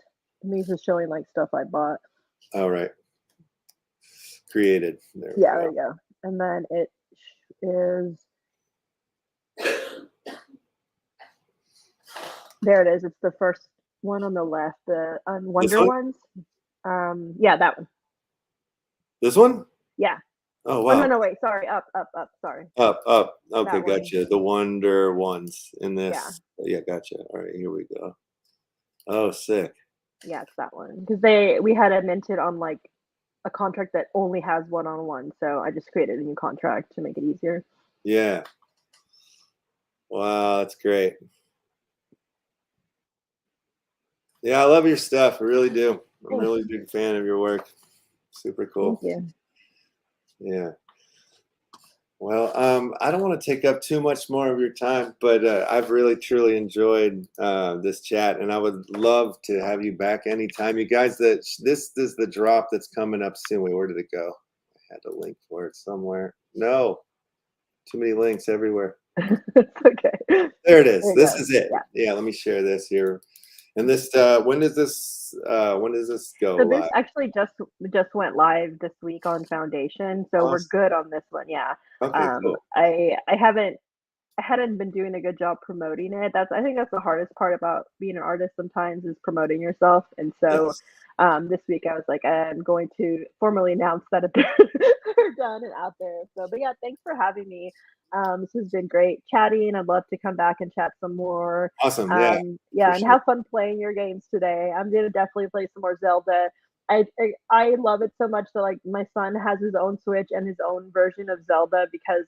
these is showing, like, stuff I bought. All right. Created. There we Yeah, go. there you go. And then it is there it is. It's the first one on the left, the This Wonder one? ones. Yeah, that one. This one? Yeah. Oh, Oh, no, wow. no, wait, sorry, up, sorry. Up. Okay, That one. gotcha. The Wonder ones in Yeah. this. Yeah, gotcha. All right, here we go. Oh, sick. Yeah, it's that one. Because we had it minted on, like, a contract that only has one-on-one, so I just created a new contract to make it easier. Yeah. Wow, that's great. Yeah, I love your stuff. I really do. I'm Thanks. really a big fan of your work. Super cool. Thank you. Yeah. Well, I don't want to take up too much more of your time, but I've really truly enjoyed this chat, and I would love to have you back anytime. You guys, this is the drop that's coming up soon. Wait, where did it go? I had a link for it somewhere. No, too many links everywhere. It's okay. There it is. There you This go. is it. Yeah. Yeah, let me share this here. And this, when does this go So this live? actually just went live this week on Foundation, so we're Awesome. good on this one, yeah. Okay, cool. I hadn't been doing a good job promoting it. I think that's the hardest part about being an artist sometimes is promoting yourself. And so Yes. this week I was like, I'm going to formally announce that they're done and out there. So, but yeah, thanks for having me. This has been great chatting. I'd love to come back and chat some more. Awesome. Yeah. Yeah, for and sure. have fun playing your games today. I'm gonna definitely play some more Zelda. I love it so much that, like, my son has his own Switch and his own version of Zelda because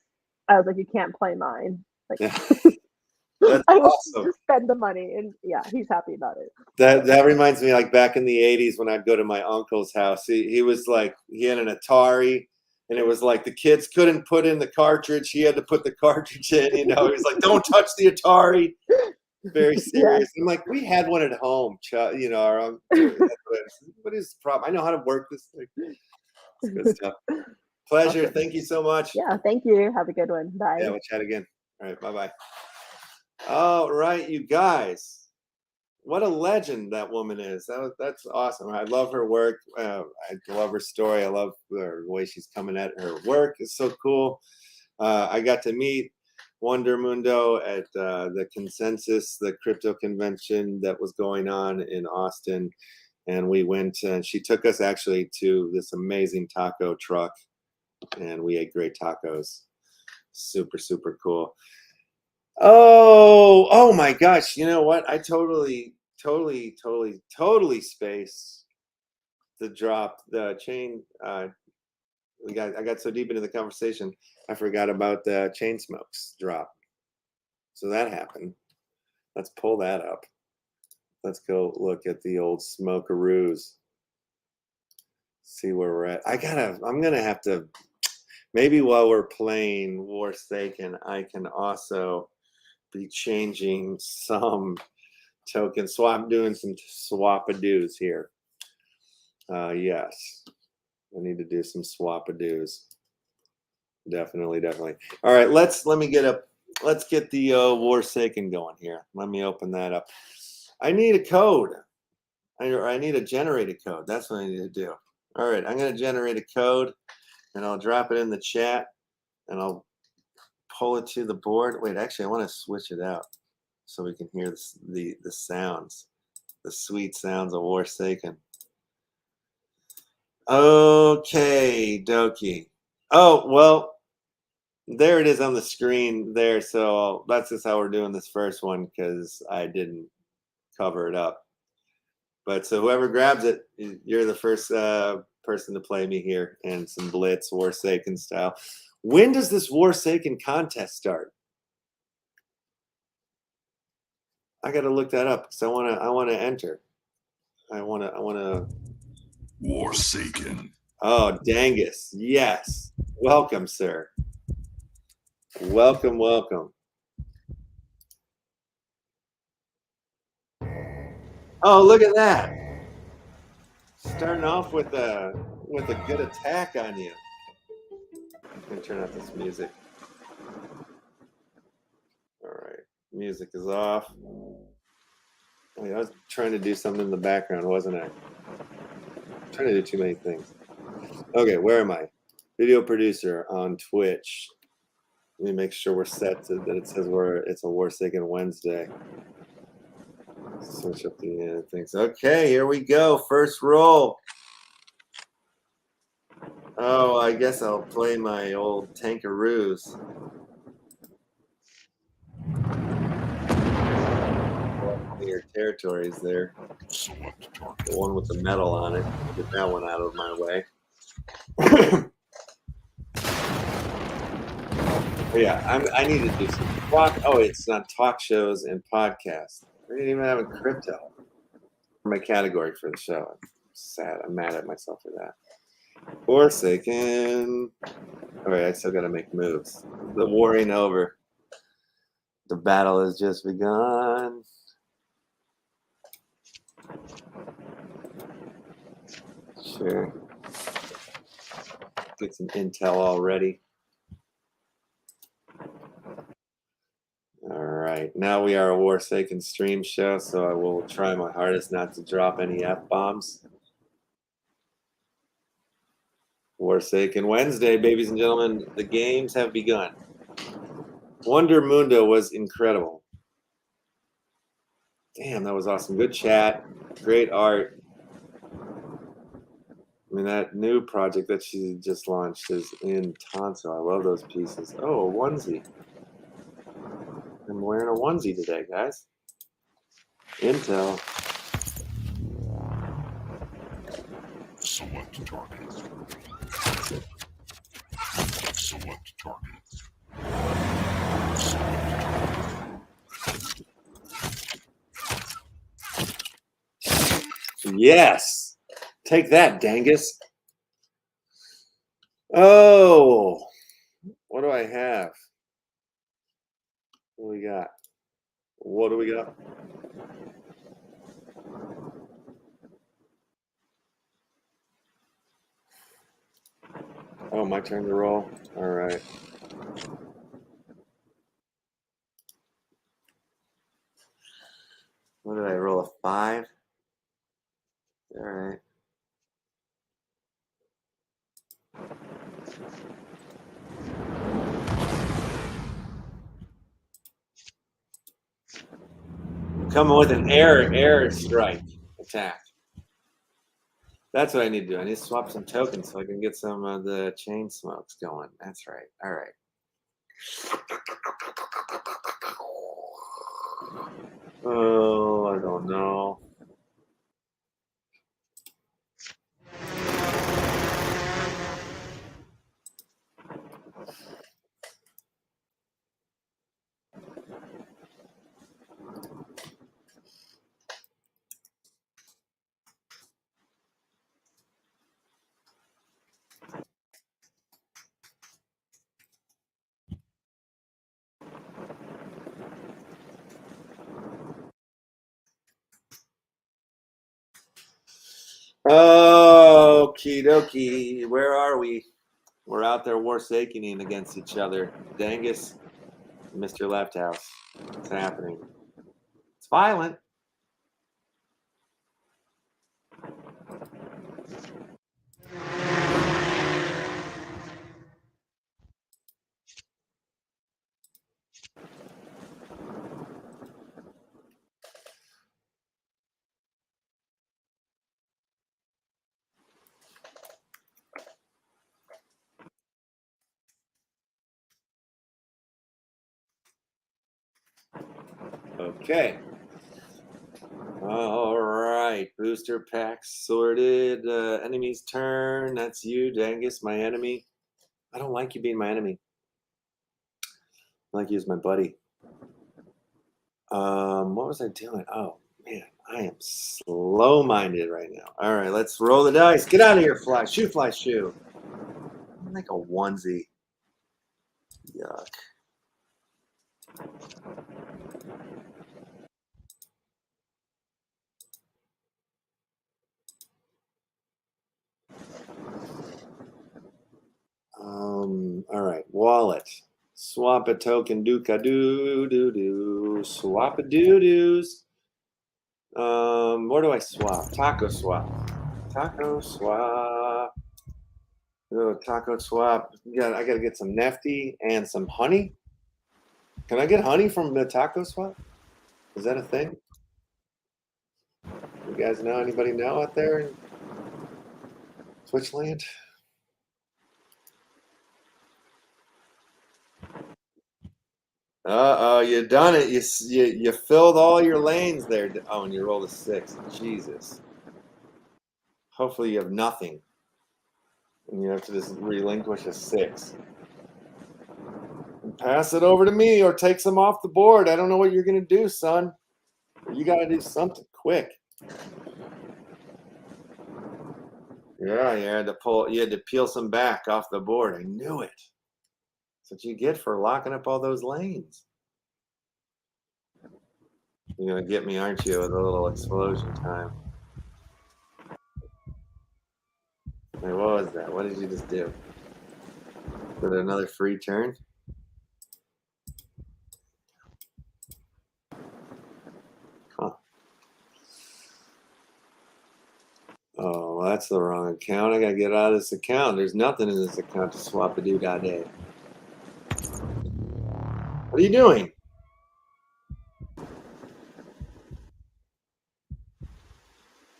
I was like, you can't play mine. Like, Yeah. That's I will awesome. just spend the money, and yeah, he's happy about it. That reminds me, like back in the '80s when I'd go to my uncle's house. He was like, he had an Atari, and it was like the kids couldn't put in the cartridge. He had to put the cartridge in. He was like, "Don't touch the Atari." Very serious. I'm like, we had one at home. Our what is the problem? I know how to work this thing. It's good stuff. Pleasure. Awesome. Thank you so much. Yeah, thank you. Have a good one. Bye. Yeah, we'll chat again. All right, bye-bye. All right, you guys. What a legend that woman is. That's awesome. I love her work. I love her story. I love the way she's coming at her work. It's so cool. I got to meet Wondermundo at the Consensus, the crypto convention that was going on in Austin. And we went, and she took us actually to this amazing taco truck, and we ate great tacos. Super, super cool. Oh my gosh. You know what? I totally spaced the drop, the chain I got so deep into the conversation, I forgot about the Chainsmokes drop. So that happened. Let's pull that up. Let's go look at the old Smokeroos. See where we're at. I'm gonna have to, maybe while we're playing Warsaken, I can also be changing some token swap, doing some swap-a-doos here. Yes, I need to do some swap-a-doos. Definitely. All right, let's get the Warsaken going here. Let me open that up. I need a code. I need a generated code. That's what I need to do. All right, I'm going to generate a code, and I'll drop it in the chat, and I'll pull it to the board. Wait, actually, I want to switch it out so we can hear the sounds, the sweet sounds of Warsaken. Okay, dokie. Oh, well, there it is on the screen there. So that's just how we're doing this first one because I didn't cover it up. But so whoever grabs it, you're the first person to play me here, and some Blitz Warsaken style. When does this Warsaken contest start? I got to look that up because I want to enter. I want to. Warsaken. Oh, Dangus. Yes. Welcome, sir. Welcome. Oh, look at that. Starting off with a good attack on you. I'm going to turn off this music. All right. Music is off. I was trying to do something in the background, wasn't I? I'm trying to do too many things. Okay, where am I? Video producer on Twitch. Let me make sure we're set to that it says it's a Warsaken Wednesday. Switch up the things. Okay, here we go. First roll. Oh, I guess I'll play my old Tankaroos. Your territories there. The one with the metal on it. Get that one out of my way. Yeah, I need to do some talk. Oh, it's not talk shows and podcasts. I didn't even have a crypto. My category for the show. I'm sad. I'm mad at myself for that. Warsaken. All right, I still got to make moves. The war ain't over. The battle has just begun. Sure. Get some intel already. All right, now we are a Warsaken stream show, so I will try my hardest not to drop any F-bombs. Warsaken Wednesday, ladies and gentlemen, the games have begun. Wondermundo was incredible. Damn, that was awesome. Good chat, great art. I mean, that new project that she just launched is intense. I love those pieces. Oh, a onesie. I'm wearing a onesie today, guys. Intel. Select targets. Select targets. Yes. Take that, Dangus. Oh, what do I have? What do we got? What do we got? Oh, my turn to roll. All right. What did I roll? A 5? All right. I'm coming with an air strike attack. That's what I need to do. I need to swap some tokens so I can get some of the Chainsmokes going. That's right. All right. Oh, I don't know. Okie dokie. Where are we? We're out there Warsakening against each other. Dangus, Mr. Left House. What's happening? It's violent. Okay. All right. Booster packs sorted. Enemy's turn. That's you, Dangus, my enemy. I don't like you being my enemy. I like you as my buddy. What was I doing? Oh, man. I am slow-minded right now. All right. Let's roll the dice. Get out of here, fly. Shoe, fly, shoe. I'm like a onesie. Yuck. All right, wallet. Swap a token, dooka doo doo doo. Swap a doo doos. Where do I swap? Taco swap. Taco swap. Oh, taco swap. Yeah, I gotta get some nefty and some honey. Can I get honey from the taco swap? Is that a thing? You guys know? Anybody know out there in Twitchland? Uh-oh, you done it. You filled all your lanes there. Oh, and you rolled a 6. Jesus. Hopefully you have nothing. And you have to just relinquish a 6. And pass it over to me or take some off the board. I don't know what you're going to do, son. You got to do something quick. Yeah, you had to peel some back off the board. I knew it. That's what you get for locking up all those lanes. You're going to get me, aren't you, with a little explosion time. Hey, what was that? What did you just do? Did another free turn? Huh. Oh, well, that's the wrong account. I got to get out of this account. There's nothing in this account to swap a do-da-day. What are you doing?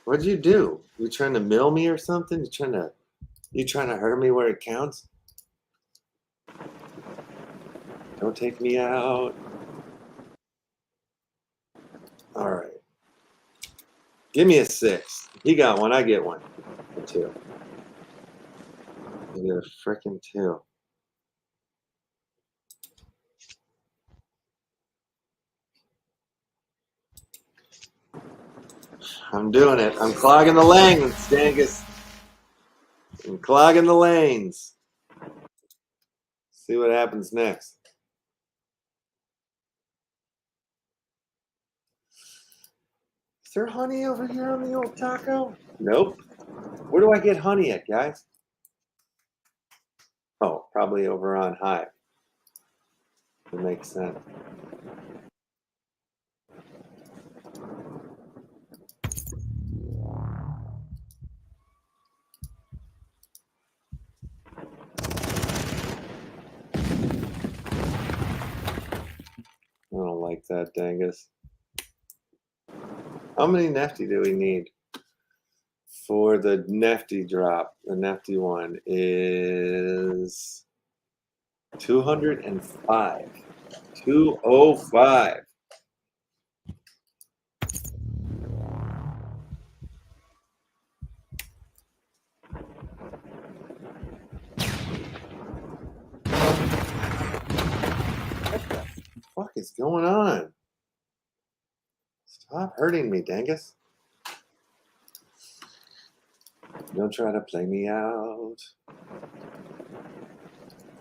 What'd you do? You trying to mill me or something? You trying to hurt me where it counts? Don't take me out. All right. Give me a 6. He got one. I get one. A 2. I get a freaking 2. I'm doing it. I'm clogging the lanes, Dangus. I'm clogging the lanes. See what happens next. Is there honey over here on the old taco? Nope. Where do I get honey at, guys? Oh, probably over on Hive. It makes sense. I don't like that, Dangus. How many nefty do we need for the nefty drop? The nefty one is 205. 205. What the fuck is going on? Stop hurting me, Dangus. Don't try to play me out.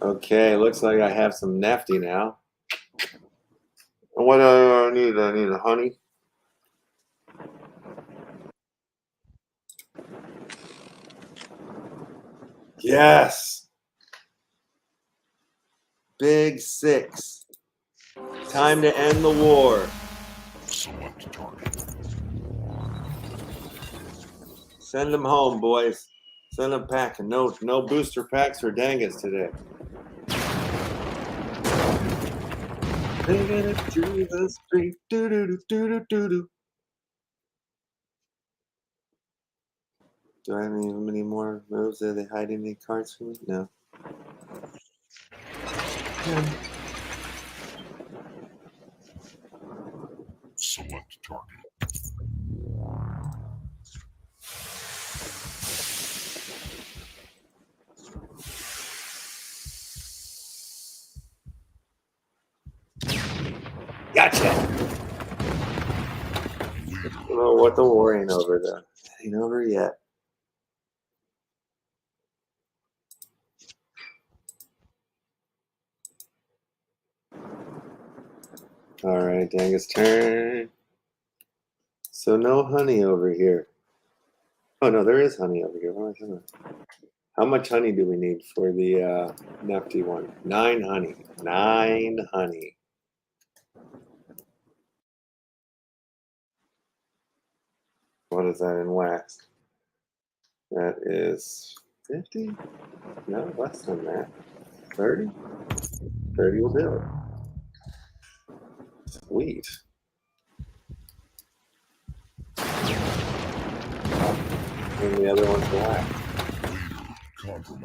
Okay, looks like I have some nefty now. What do I need? I need a honey. Yes. Big 6. Time to end the war. Select target. Send them home, boys. Send them packing. No booster packs for Dangus today. Taking it to the street. Do do do do do do. Do I have any more moves? Are they hiding any cards for me? No. Select target. Gotcha. I don't know what the war ain't over though. Ain't over yet. All right, Dangus turn. So no honey over here. Oh no, there is honey over here. What am I talking about? How much honey do we need for the nifty one? 9 honey. 9 honey. What is that in wax? That is 50? No, less than that. 30? 30 will do it. Sweet. And the other one's black.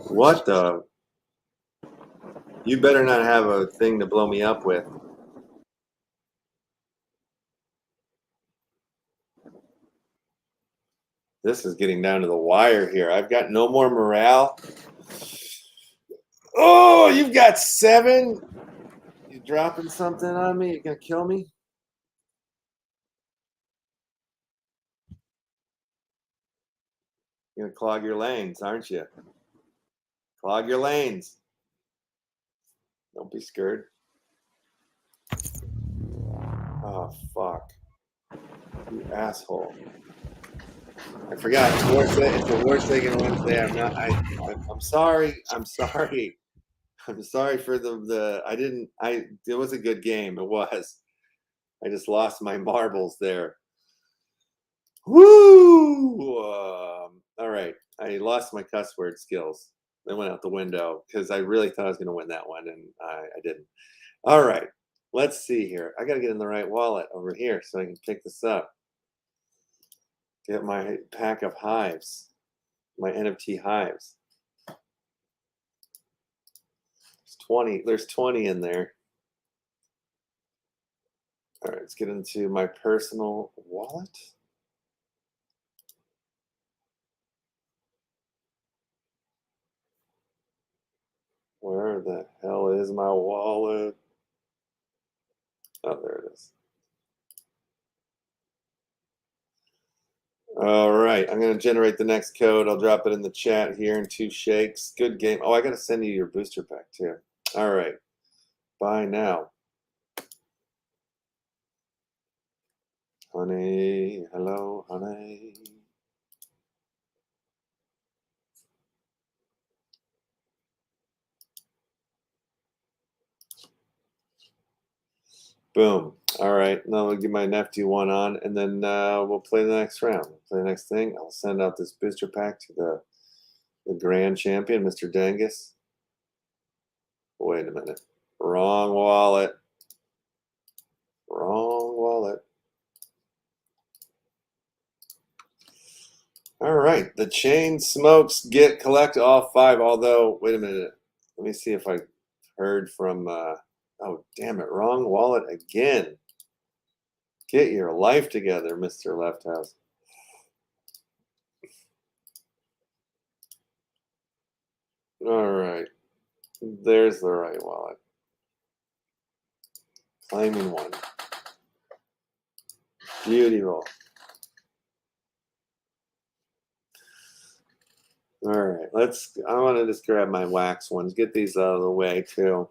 What the? You better not have a thing to blow me up with. This is getting down to the wire here. I've got no more morale. Oh, you've got 7? You dropping something on me? You're going to kill me? You're going to clog your lanes, aren't you? Clog your lanes. Don't be scared. Oh, fuck. You asshole. I forgot. It's the Warsaken Wednesday. I'm sorry. I'm sorry. I'm sorry for it was a good game. It was. I just lost my marbles there. Woo! All right. I lost my cuss word skills. They went out the window because I really thought I was going to win that one, and I didn't. All right. Let's see here. I got to get in the right wallet over here so I can pick this up. Get my pack of hives, my NFT hives. There's 20 in there. All right, let's get into my personal wallet. Where the hell is my wallet? Oh, there it is. All right, I'm going to generate the next code. I'll drop it in the chat here in 2 shakes. Good game. Oh, I got to send you your booster pack too. All right, buy now. Honey, hello, honey. Boom. All right, now I'll get my nifty one on, and then we'll play the next round. We'll play the next thing. I'll send out this booster pack to the grand champion, Mr. Dangus. Wait a minute. Wrong wallet. Wrong wallet. All right, the Chainsmokes collect all 5. Although, wait a minute. Let me see if I heard from. Oh, damn it! Wrong wallet again. Get your life together, Mr. LEFTHOUSE. All right, there's the right wallet. Claiming one. Beautiful. All right, I want to just grab my wax ones. Get these out of the way too.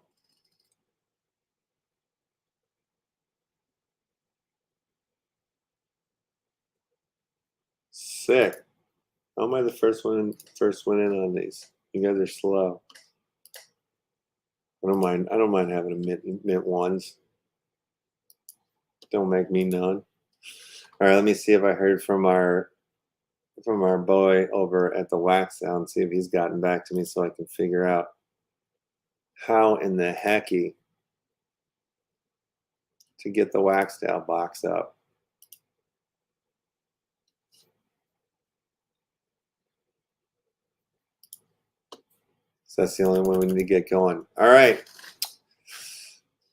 Sick. How am I the first one in on these? You guys are slow. I don't mind having a mint ones. Don't make me none. All right, let me see if I heard from our boy over at the Wax Sound, see if he's gotten back to me so I can figure out how in the hecky to get the Wax Style box up. So that's the only one we need to get going. All right.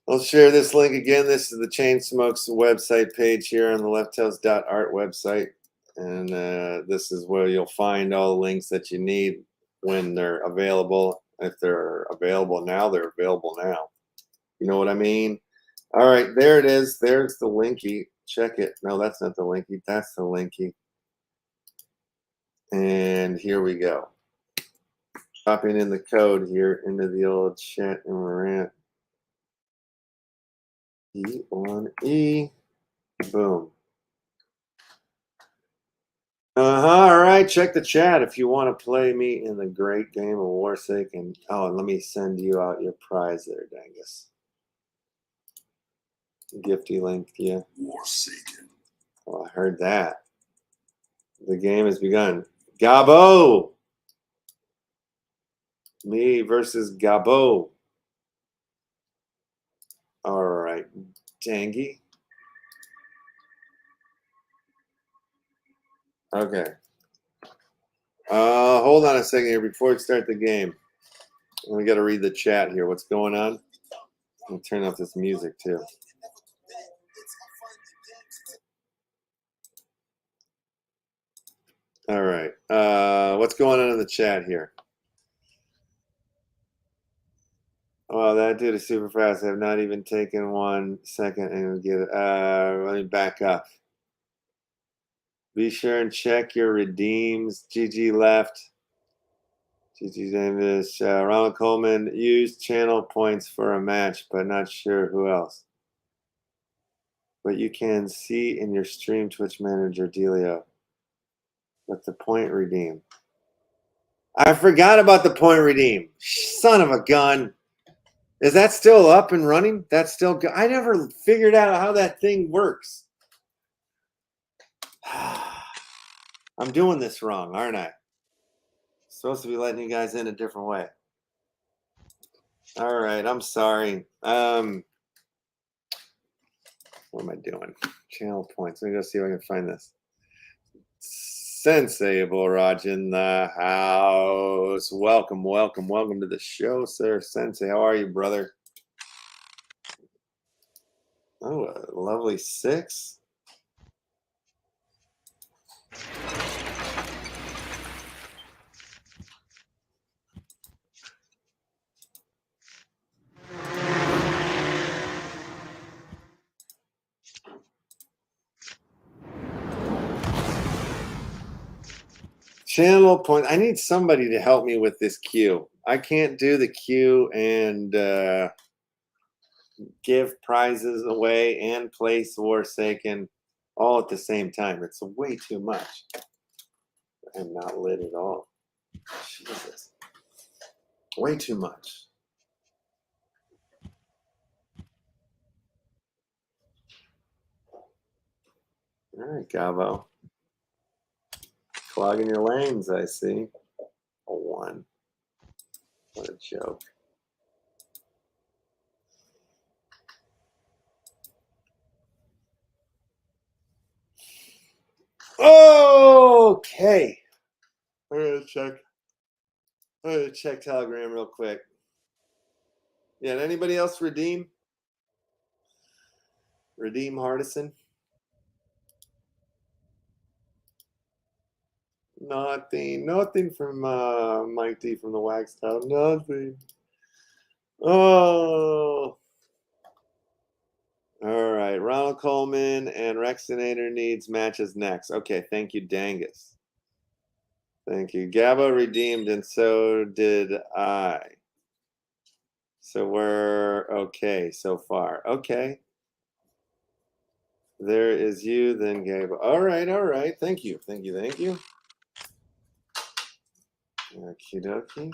I'll share this link again. This is the Chainsmokes website page here on the lefthouse.art website. And this is where you'll find all the links that you need when they're available. If they're available now, they're available now. You know what I mean? All right, there it is. There's the linky. Check it. No, that's not the linky. That's the linky. And here we go. Copying in the code here into the old chat and rant. E1E. Boom. All right, check the chat if you want to play me in the great game of Warsaken. Oh, and let me send you out your prize there, Dangus. Gifty link, yeah. Warsaken. Oh, I heard that. The game has begun. Gabo! Me versus Gabo. All right, Dangy. Okay. Hold on a second here before we start the game. We got to read the chat here. What's going on? I'll turn off this music too. All right. What's going on in the chat here? Oh, that dude is super fast. I have not even taken 1 second and get it. Let me back up. Be sure and check your redeems. GG left. GG Davis. Ronald Coleman used channel points for a match, but not sure who else. But you can see in your stream Twitch manager, Delio. But the point redeem. I forgot about the point redeem. Son of a gun. Is that still up and running? That's still good. I never figured out how that thing works. I'm doing this wrong, aren't I? Supposed to be letting you guys in a different way. All right, I'm sorry. What am I doing? Channel points. Let me go see if I can find this. Sensei Boraj in the house. Welcome, welcome, welcome to the show, sir. Sensei, how are you, brother? Oh, a lovely 6. Channel point. I need somebody to help me with this queue. I can't do the queue and give prizes away and place Warsaken all at the same time. It's way too much. I'm not lit at all. Jesus. Way too much. All right, Gabo. Clogging your lanes, I see. A 1. What a joke. Okay. I'm gonna check Telegram real quick. Yeah, did anybody else redeem? Redeem Hardison? Nothing from Mike D from the Wax Style. Nothing. Oh. All right. Ronald Coleman and Rexinator needs matches next. Okay. Thank you, Dangus. Thank you. Gabo redeemed, and so did I. So we're okay so far. Okay. There is you, then Gabo. All right. All right. Thank you. Thank you. Thank you. Okie dokie.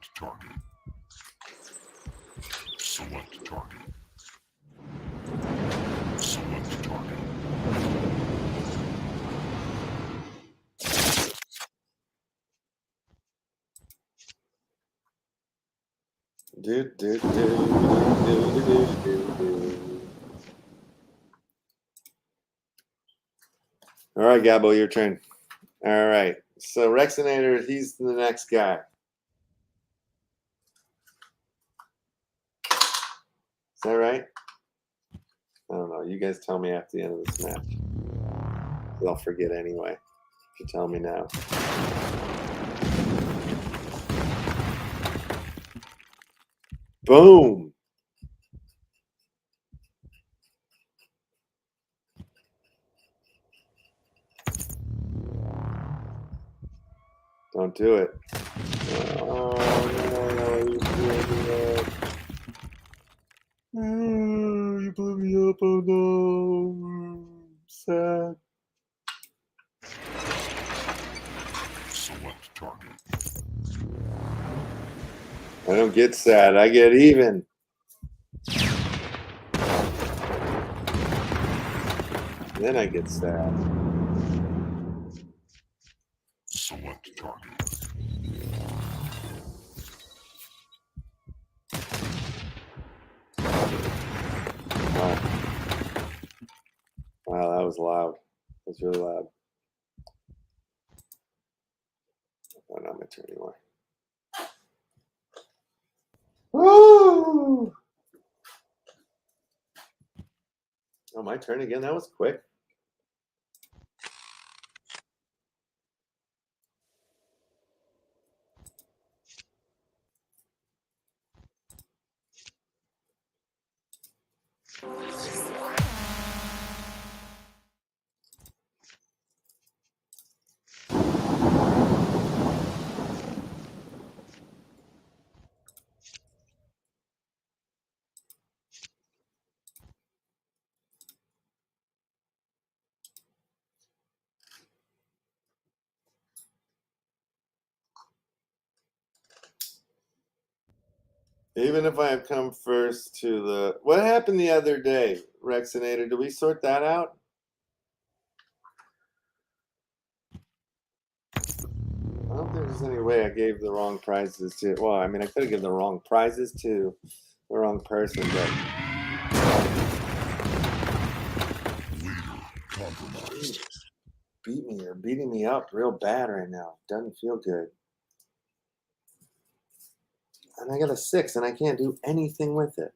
Select target. Select target. Select target. All right, Gabo, your turn. All right. So Rexinator, he's the next guy. Is that right? I don't know. You guys tell me after the end of this match. I'll forget anyway. If you tell me now. Boom. Don't do it. Oh, no. You blew me up. Oh, no. Sad. Select target. I don't get sad. I get even. Then I get sad. Select target. Wow. Wow, that was loud. That was really loud. Oh, not my turn anymore. Woo! Oh, my turn again? That was quick. Even if I have come first to the... What happened the other day, Rexinator? Did we sort that out? I don't think there's any way I gave the wrong prizes to... Well, I mean, I could have given the wrong prizes to the wrong person, but... Leader compromised. Beat me. You're beating me up real bad right now. Doesn't feel good. And I got a 6, and I can't do anything with it.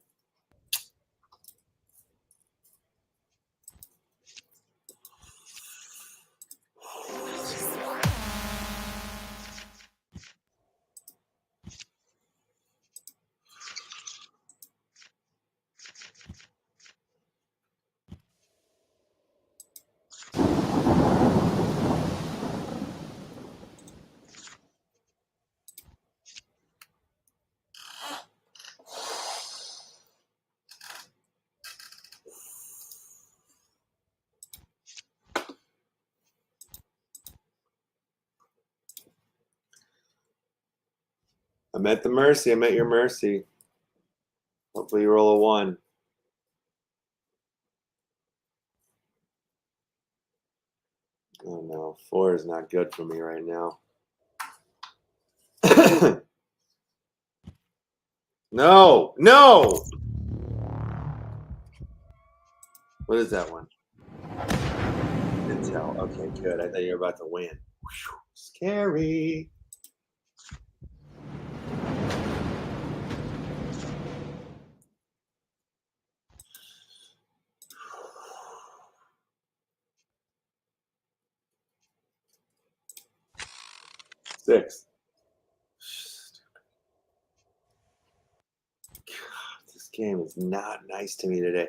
I'm at the mercy. I'm at your mercy. Hopefully you roll a 1. Oh no, 4 is not good for me right now. No, no. What is that one? Intel. Okay, good. I thought you were about to win. Whew, scary. Six. God, this game is not nice to me today.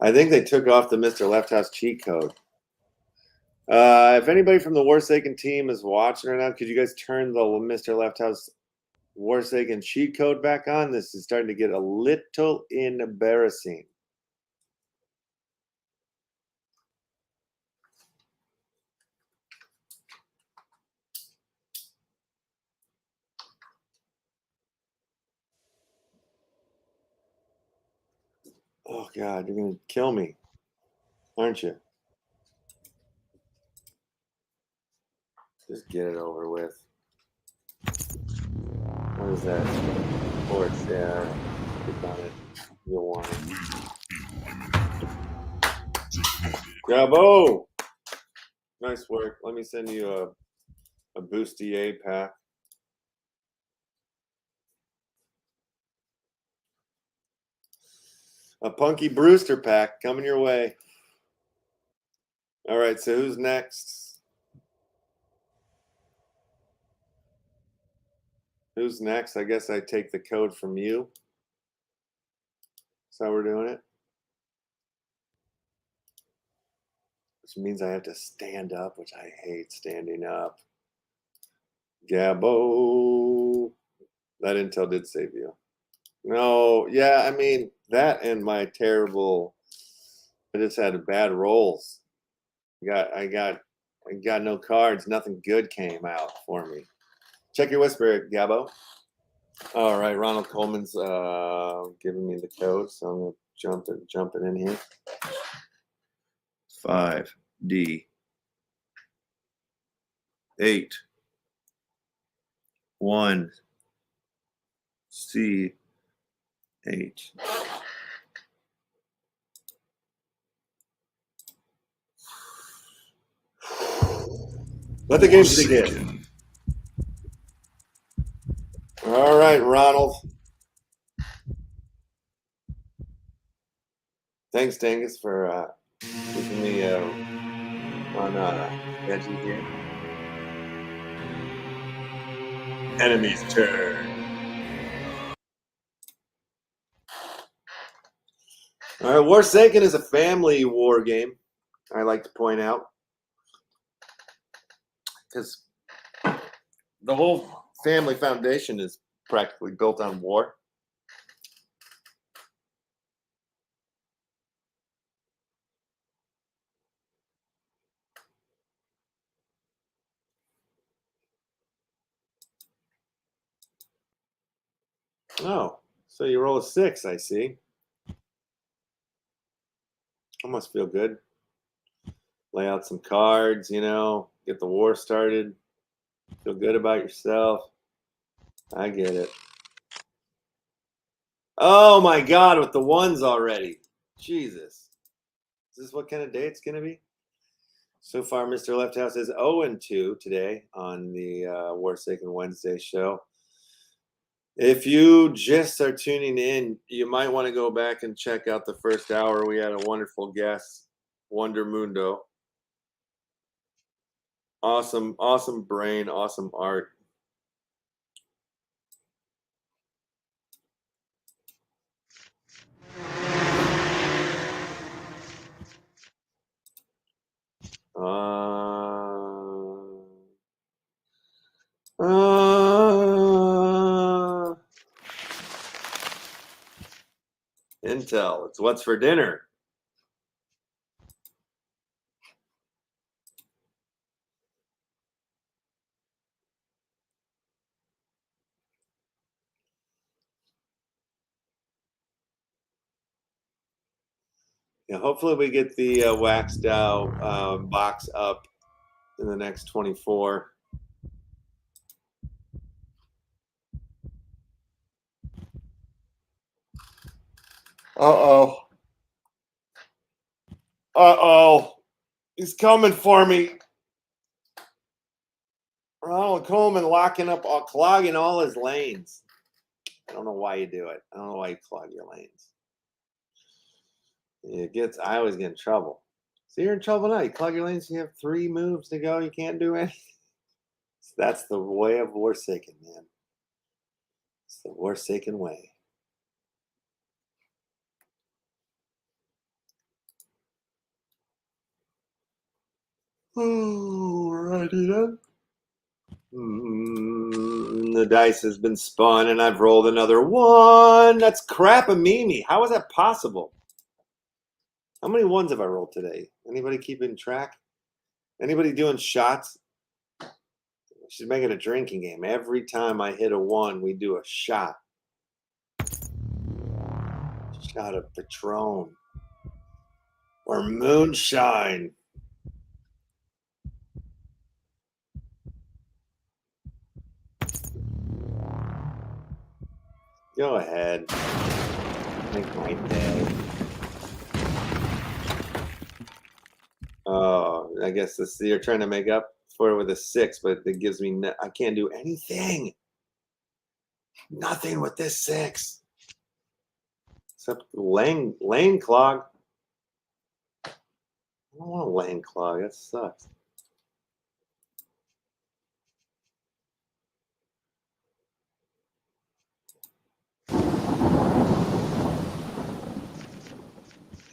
I think they took off the Mr. Left House cheat code. If anybody from the Warsaken team is watching right now, could you guys turn the Mr. Left House Warsaken cheat code back on? This is starting to get a little embarrassing. Oh God, you're gonna kill me, aren't you? Just get it over with. What is that? Sports, yeah. Click on it. You'll want it. Bravo! Nice work. Let me send you a Bustier pack. A Punky Brewster pack coming your way. All right, so who's next? Who's next? I guess I take the code from you. That's how we're doing it. Which means I have to stand up, which I hate standing up. Gabbo. That intel did save you. No, yeah, I mean, that and my terrible, I just had bad rolls. I got no cards. Nothing good came out for me. Check your whisper, Gabbo. All right, Ronald Coleman's giving me the code, so I'm gonna jump it in here. 5D 8 1 C H. Let the games begin. All right, Ronald. Thanks, Dangus, for keeping me on edgy here. Enemy's turn. All right, Warsaken is a family war game, I like to point out, because the whole family foundation is practically built on war. Oh, so you roll a 6, I see. That must feel good. Lay out some cards, you know, get the war started. Feel good about yourself. I get it. Oh my God, with the ones already. Jesus. Is this what kind of day it's going to be? So far, Mr. Left House is 0-2 today on the Warsaken Wednesday show. If you just are tuning in, you might want to go back and check out the first hour. We had a wonderful guest, Wondermundo. Awesome, awesome brain, awesome art. Intel, it's what's for dinner. Yeah, hopefully we get the waxed out box up in the next 24. Uh-oh. Uh-oh. He's coming for me. Ronald Coleman locking up, clogging all his lanes. I don't know why you do it. I don't know why you clog your lanes. I always get in trouble. So you're in trouble now. You clog your lanes, you have 3 moves to go. You can't do anything. So that's the way of Warsaken, man. It's the Warsaken way. Alrighty then. The dice has been spun and I've rolled another 1. That's crap-a-mimi. How is that possible? How many 1s have I rolled today? Anybody keeping track? Anybody doing shots? Should make it a drinking game. Every time I hit a 1, we do a shot. Shot of Patron or moonshine. Go ahead. Make my day. Oh, I guess this you're trying to make up for it with a 6, but it gives me I can't do anything. Nothing with this 6. Except lane clog. I don't want a lane clog. That sucks.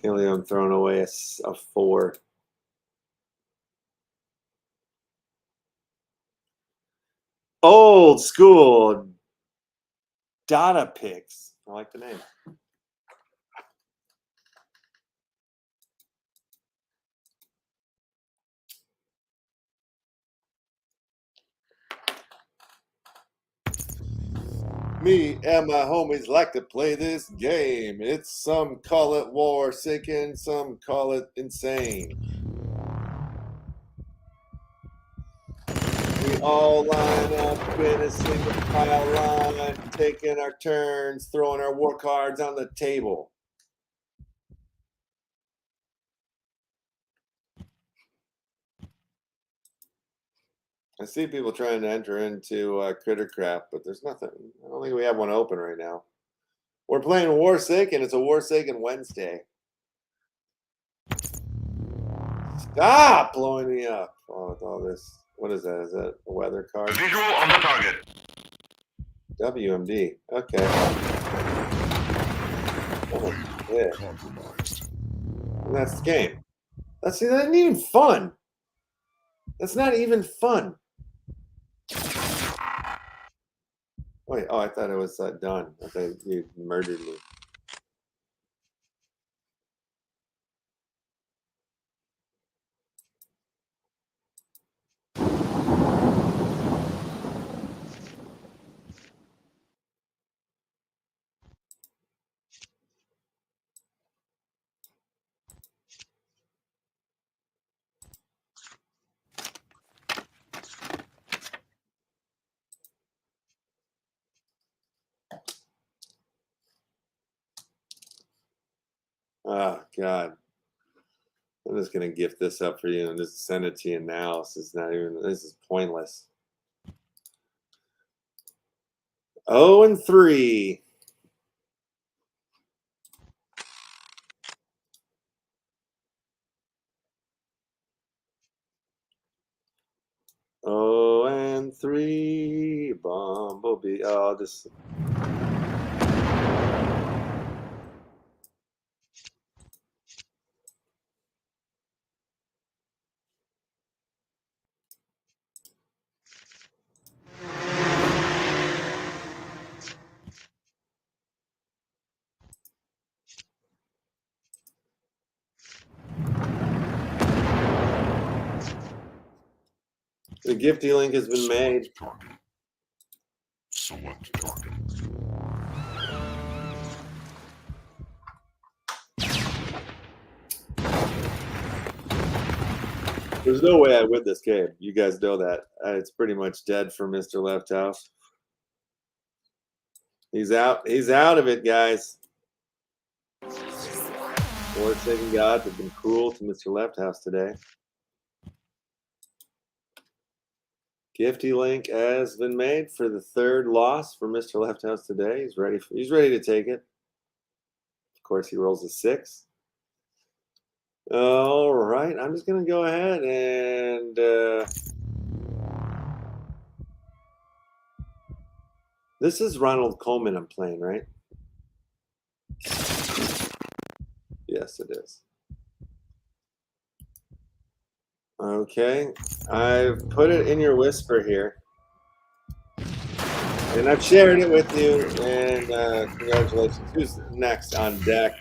Can't believe I'm throwing away a 4. Old school DODO picks. I like the name. Me and my homies like to play this game. It's some call it Warsaken, some call it insane. We all line up in a single file line, taking our turns, throwing our war cards on the table. I see people trying to enter into Critter Crap, but there's nothing. I don't think we have one open right now. We're playing Warsaken. It's a Warsaken Wednesday. Stop blowing me up. Oh, with all this. What is that? Is that a weather card? Visual on the target. WMD. Okay. Oh, yeah. Compromised. And that's the game. That isn't even fun. That's not even fun. Wait, oh, I thought it was done. I thought you murdered me. Oh, God. I'm just going to gift this up for you and just send it to you now. This is not even, this is pointless. 0-3. Oh, and 3. Bumblebee. Oh, this. The gifty link has been made. Target. Select target. There's no way I win this game. You guys know that. It's pretty much dead for Mr. Left House. He's out. He's out of it, guys. Warsaken gods have been cruel to Mr. Left House today. Gifty link has been made for the 3rd loss for Mr. Left House today. He's ready. He's ready to take it. Of course, he rolls a 6. All right, I'm just gonna go ahead and this is Ronald Coleman I'm playing, right? Yes, it is. Okay, I've put it in your whisper here. And I've shared it with you, and congratulations. Who's next on deck?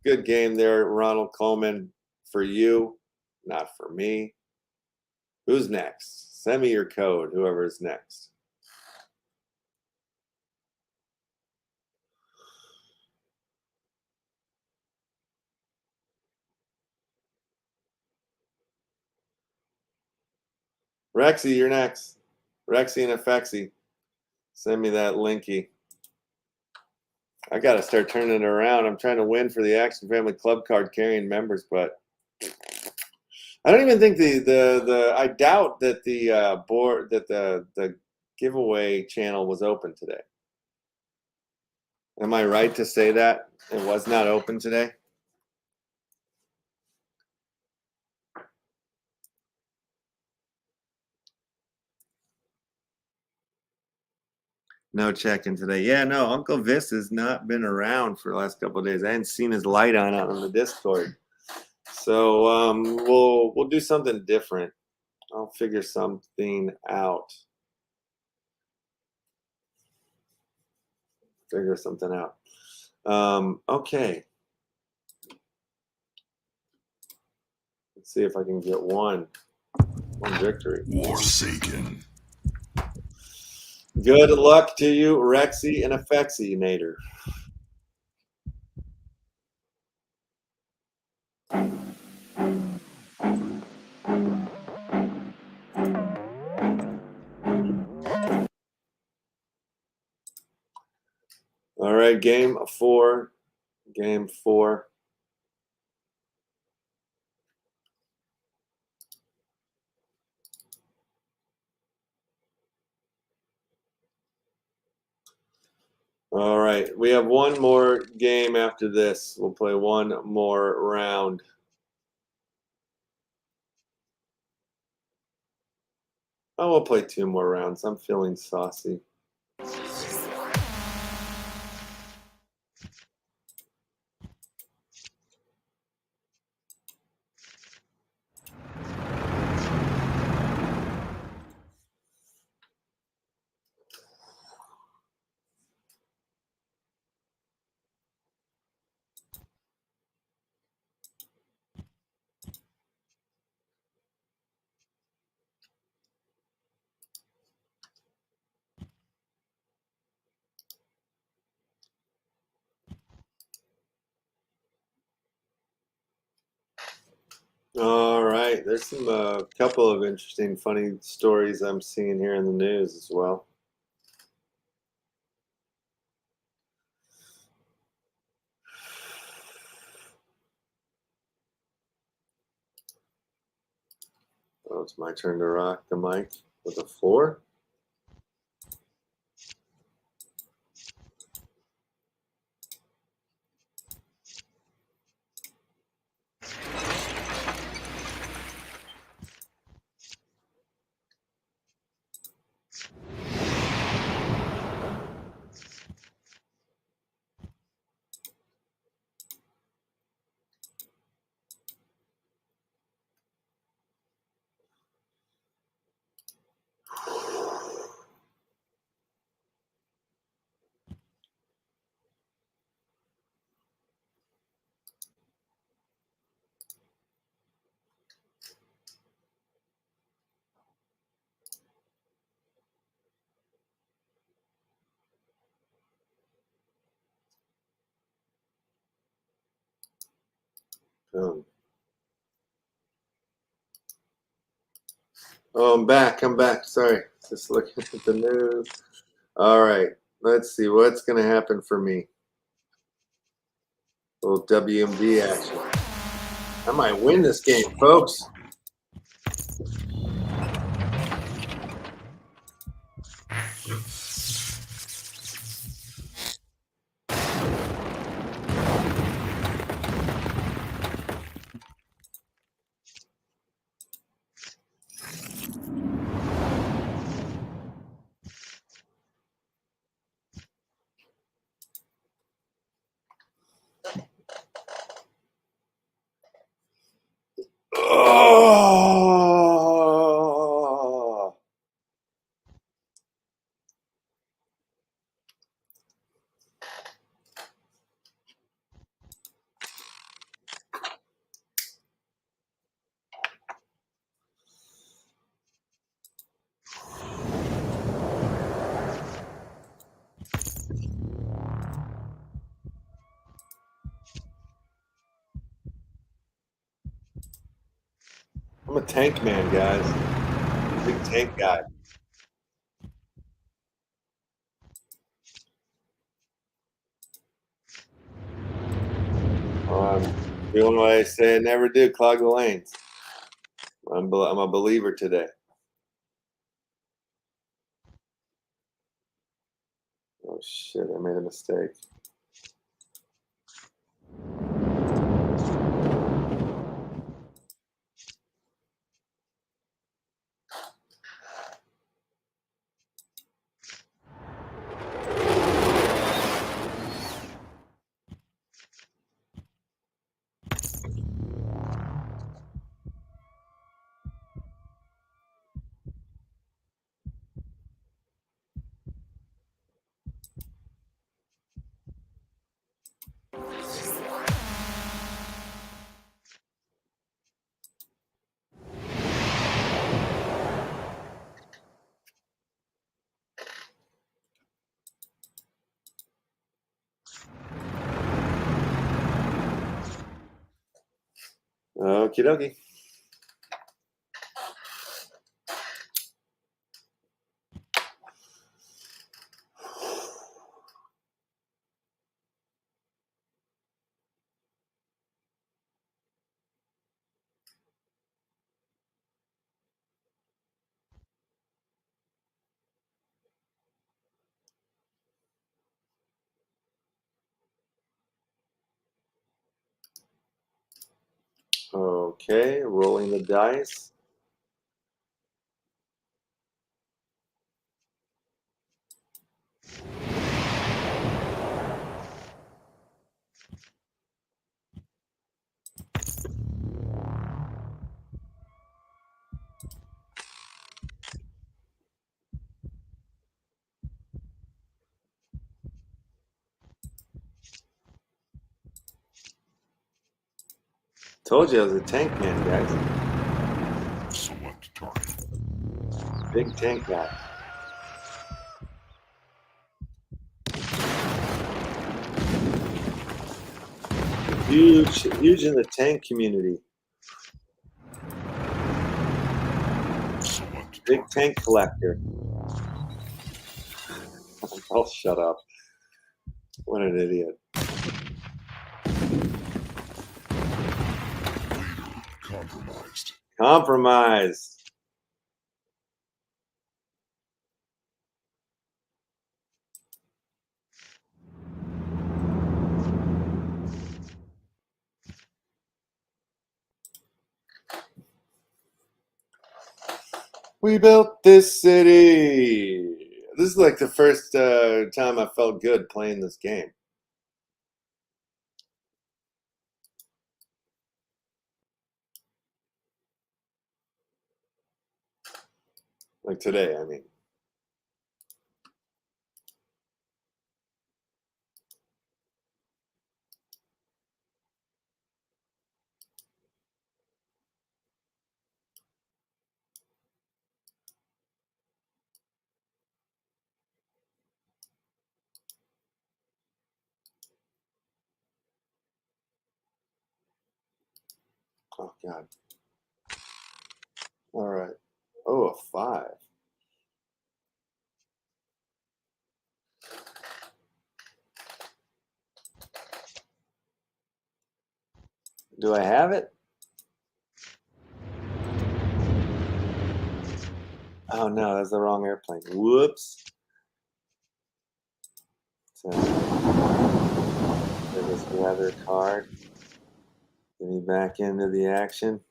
Good game there, Ronald Coleman, for you, not for me. Who's next? Send me your code, whoever's next. Rexy, you're next. Rexy and Effexy. Send me that linky. I got to start turning it around. I'm trying to win for the Action Family Club card carrying members, but I don't even think I doubt that the board that the giveaway channel was open today. Am I right to say that it was not open today? No check-in today. Yeah, no, Uncle Vis has not been around for the last couple of days. I hadn't seen his light on out on the Discord. So we'll do something different. I'll figure something out. Okay. Let's see if I can get one victory. Warsaken. Good luck to you, Rexy and Effexy, Nader. All right, game 4. Game 4. All right, we have one more game after this. We'll play one more round. Oh, we'll play 2 more rounds. I'm feeling saucy. All right, there's some couple of interesting, funny stories I'm seeing here in the news as well. Oh, it's my turn to rock the mic with a 4. Oh, I'm back. Sorry. Just looking at the news. All right. Let's see what's going to happen for me. A little WMD action. I might win this game, folks. Oh. I'm a tank man, guys. Big tank guy. Doing what I say I never do, clog the lanes. I'm a believer today. Oh shit, I made a mistake. Okie dokie. Okay, rolling the dice. Told you I was a tank man, guys. Select target. Big tank guy. Huge in the tank community. Select Big target. tank collector. I'll shut up. What an idiot. Leader compromised. Compromise. We built this city. This is like the first time I felt good playing this game. Like today, I mean. Oh, God. All right. Oh, a 5. Do I have it? Oh, no, that's the wrong airplane. Whoops. So, this weather card. Get me back into the action.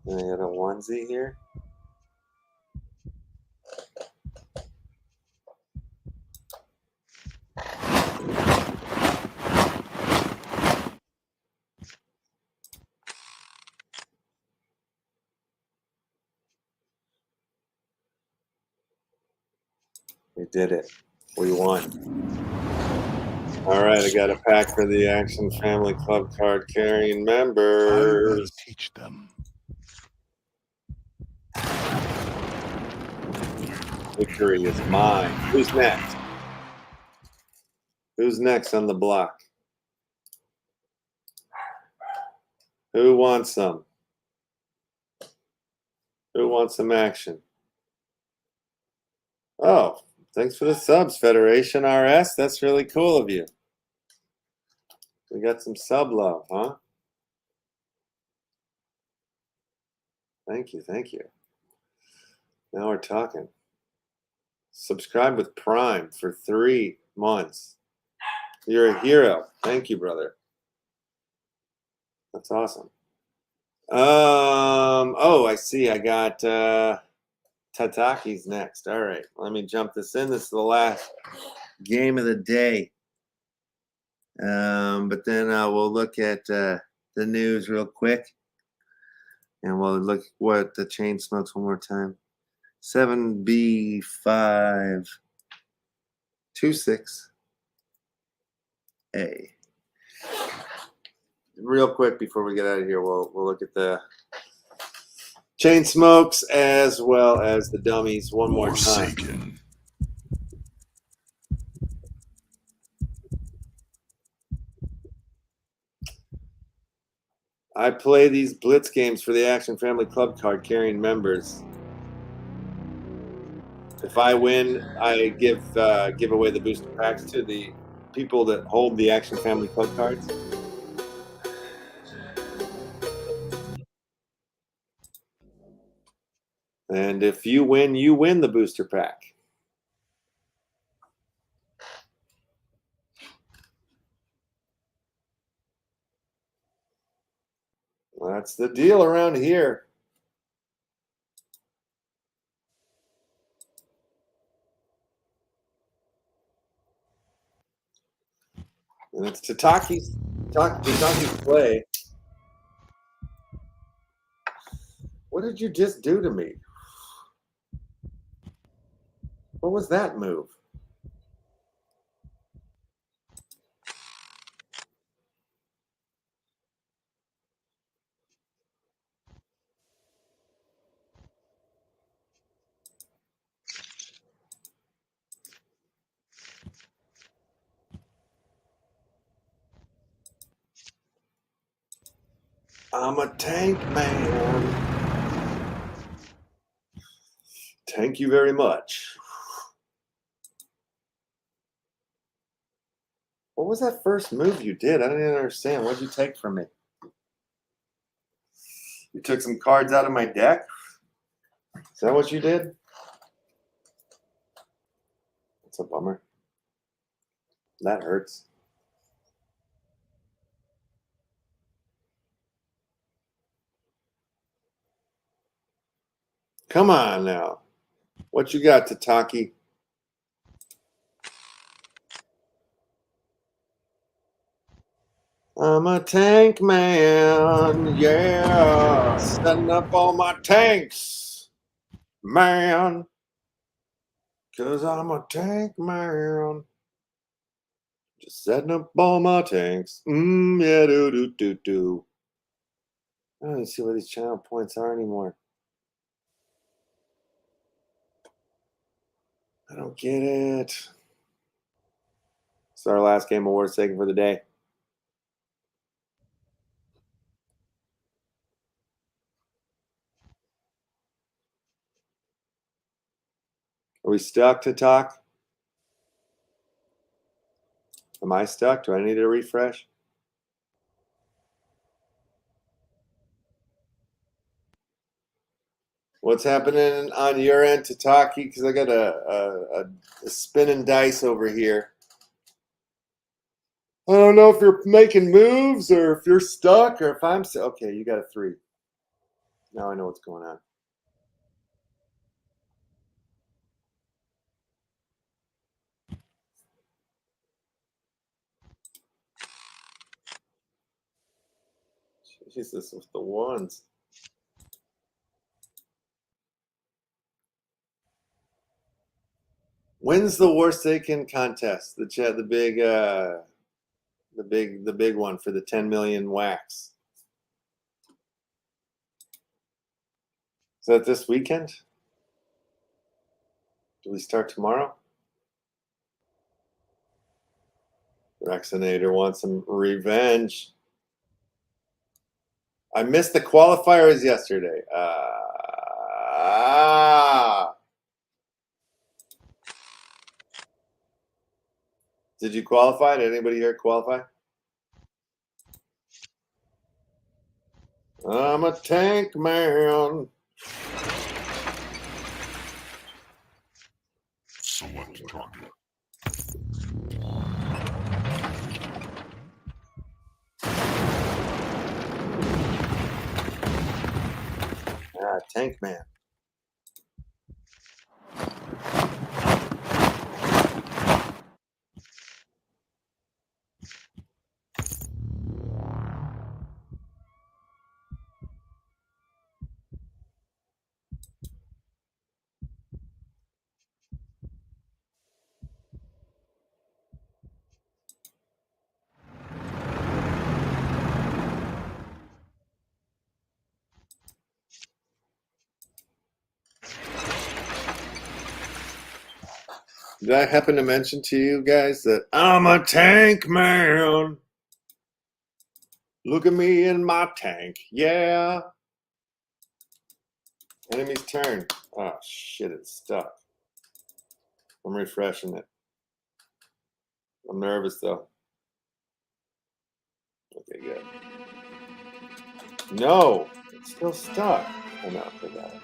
And I got a onesie here. We did it. We won. All right, I got a pack for the Action Family Club card carrying members. I will teach them. Victory is mine. Who's next? Who's next on the block? Who wants some? Who wants some action? Oh, thanks for the subs, Federation RS. That's really cool of you. We got some sub love, huh? Thank you, thank you. Now we're talking. Subscribe with Prime for 3 months. You're a hero. Thank you, brother. That's awesome. Oh, I see. I got Tataki's next. All right, let me jump this in. This is the last game of the day. But then we'll look at the news real quick. And we'll look what the Chainsmokes one more time. 7B526A. Real quick before we get out of here, we'll look at the Chainsmokes as well as the dummies one more time. Warsaken. I play these Blitz games for the Action Family Club card carrying members. If I win, I give away the booster packs to the people that hold the Action Family Club cards. And if you win the booster pack. Well, that's the deal around here. And it's Tataki's play. What did you just do to me? What was that move? I'm a tank man. Thank you very much. What was that first move you did? I didn't even understand. What did you take from me? You took some cards out of my deck? Is that what you did? That's a bummer. That hurts. Come on now. What you got, Tataki? I'm a tank man, yeah. Setting up all my tanks, man. 'Cause I'm a tank man. Just setting up all my tanks. Yeah, do. I don't even see where these channel points are anymore. I don't get it. It's our last game of Warsaken for the day. Are we stuck to talk? Am I stuck? Do I need a refresh? What's happening on your end, Tataki? Because I got a spinning dice over here. I don't know if you're making moves or if you're stuck or if I'm stuck. Okay, you got a 3. Now I know what's going on. Jesus, with the ones. When's the Warsaken contest? The big one for the 10 million wax. Is that this weekend? Do we start tomorrow? Vaccinator wants some revenge. I missed the qualifiers yesterday. Ah. Did you qualify? Did anybody here qualify? I'm a tank man. Select target. Ah, tank man. Did I happen to mention to you guys that I'm a tank man? Look at me in my tank. Yeah. Enemy's turn. Oh, shit, it's stuck. I'm refreshing it. I'm nervous, though. Okay, good. No, it's still stuck. Oh, no, I got it.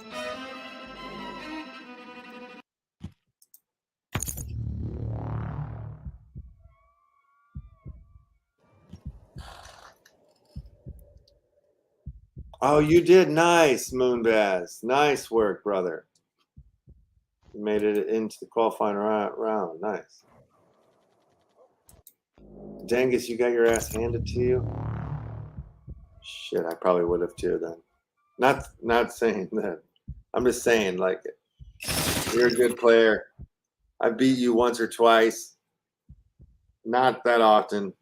Oh, you did nice, Moonbaz. Nice work, brother. You made it into the qualifying round. Nice. Dangus, you got your ass handed to you? Shit, I probably would have too then. Not saying that. I'm just saying, like, you're a good player. I beat you once or twice. Not that often.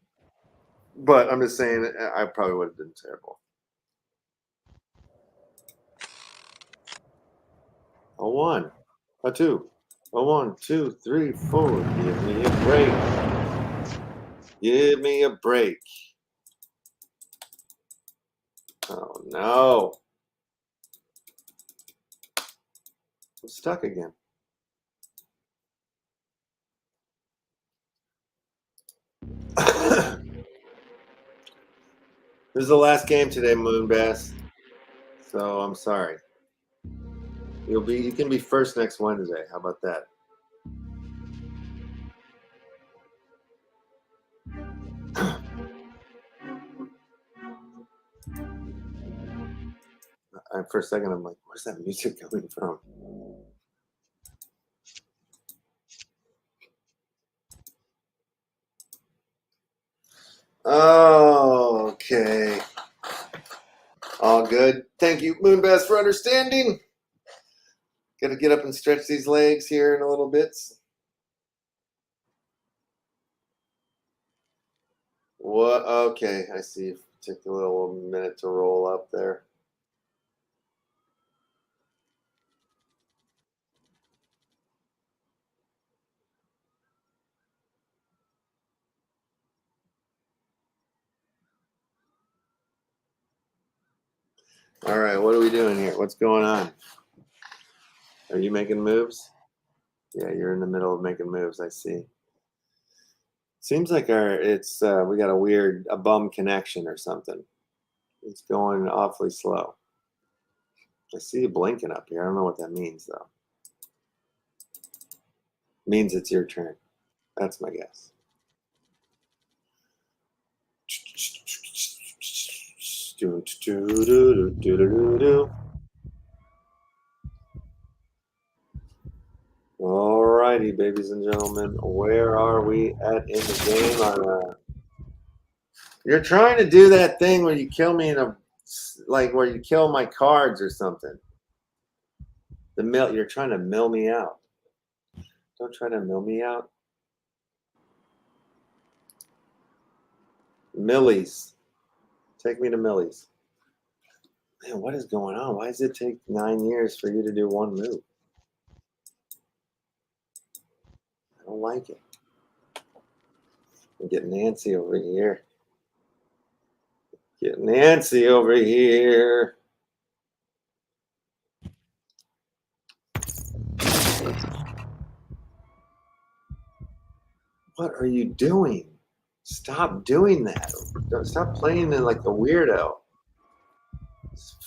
But I'm just saying I probably would have been terrible. A 1, a 2, a 1, 2, 3, 4. Give me a break. Give me a break. Oh no. I'm stuck again. This is the last game today, Moonbass. So I'm sorry. You can be first next Wednesday. How about that? For a second, I'm like, where's that music coming from? Oh, okay. All good. Thank you, Moonbass, for understanding. Got to get up and stretch these legs here in a little bit. What? Okay, I see. Took a little minute to roll up there. All right, what are we doing here? What's going on? Are you making moves? Yeah, you're in the middle of making moves. I see. Seems like we got a bum connection or something. It's going awfully slow. I see you blinking up here. I don't know what that means though. Means it's your turn. That's my guess. All righty, babies and gentlemen, where are we at in the game? You're trying to do that thing where you kill me where you kill my cards or something. You're trying to mill me out. Don't try to mill me out. Millies. Take me to Millies. Man, what is going on? Why does it take 9 years for you to do one move? I don't like it. I'm getting Nancy over here. Get Nancy over here. What are you doing? Stop doing that. Stop playing it like a weirdo.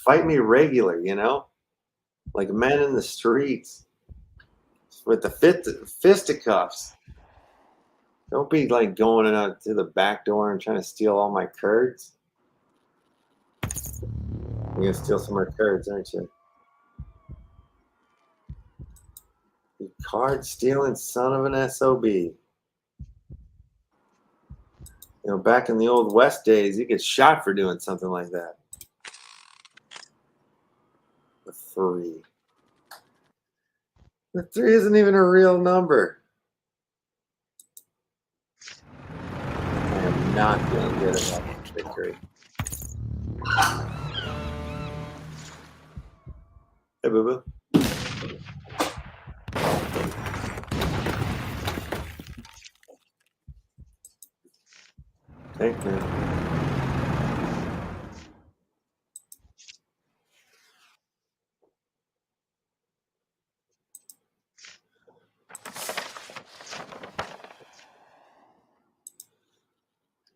Fight me regular, you know? Like men in the streets with the fisticuffs. Don't be like going out to the back door and trying to steal all my curds. You're gonna steal some more curds, aren't you? You card stealing son of an SOB. You know, back in the old West days, you get shot for doing something like that. The 3. The 3 isn't even a real number. I am not feeling good about victory. Hey, boo-boo. Thank you.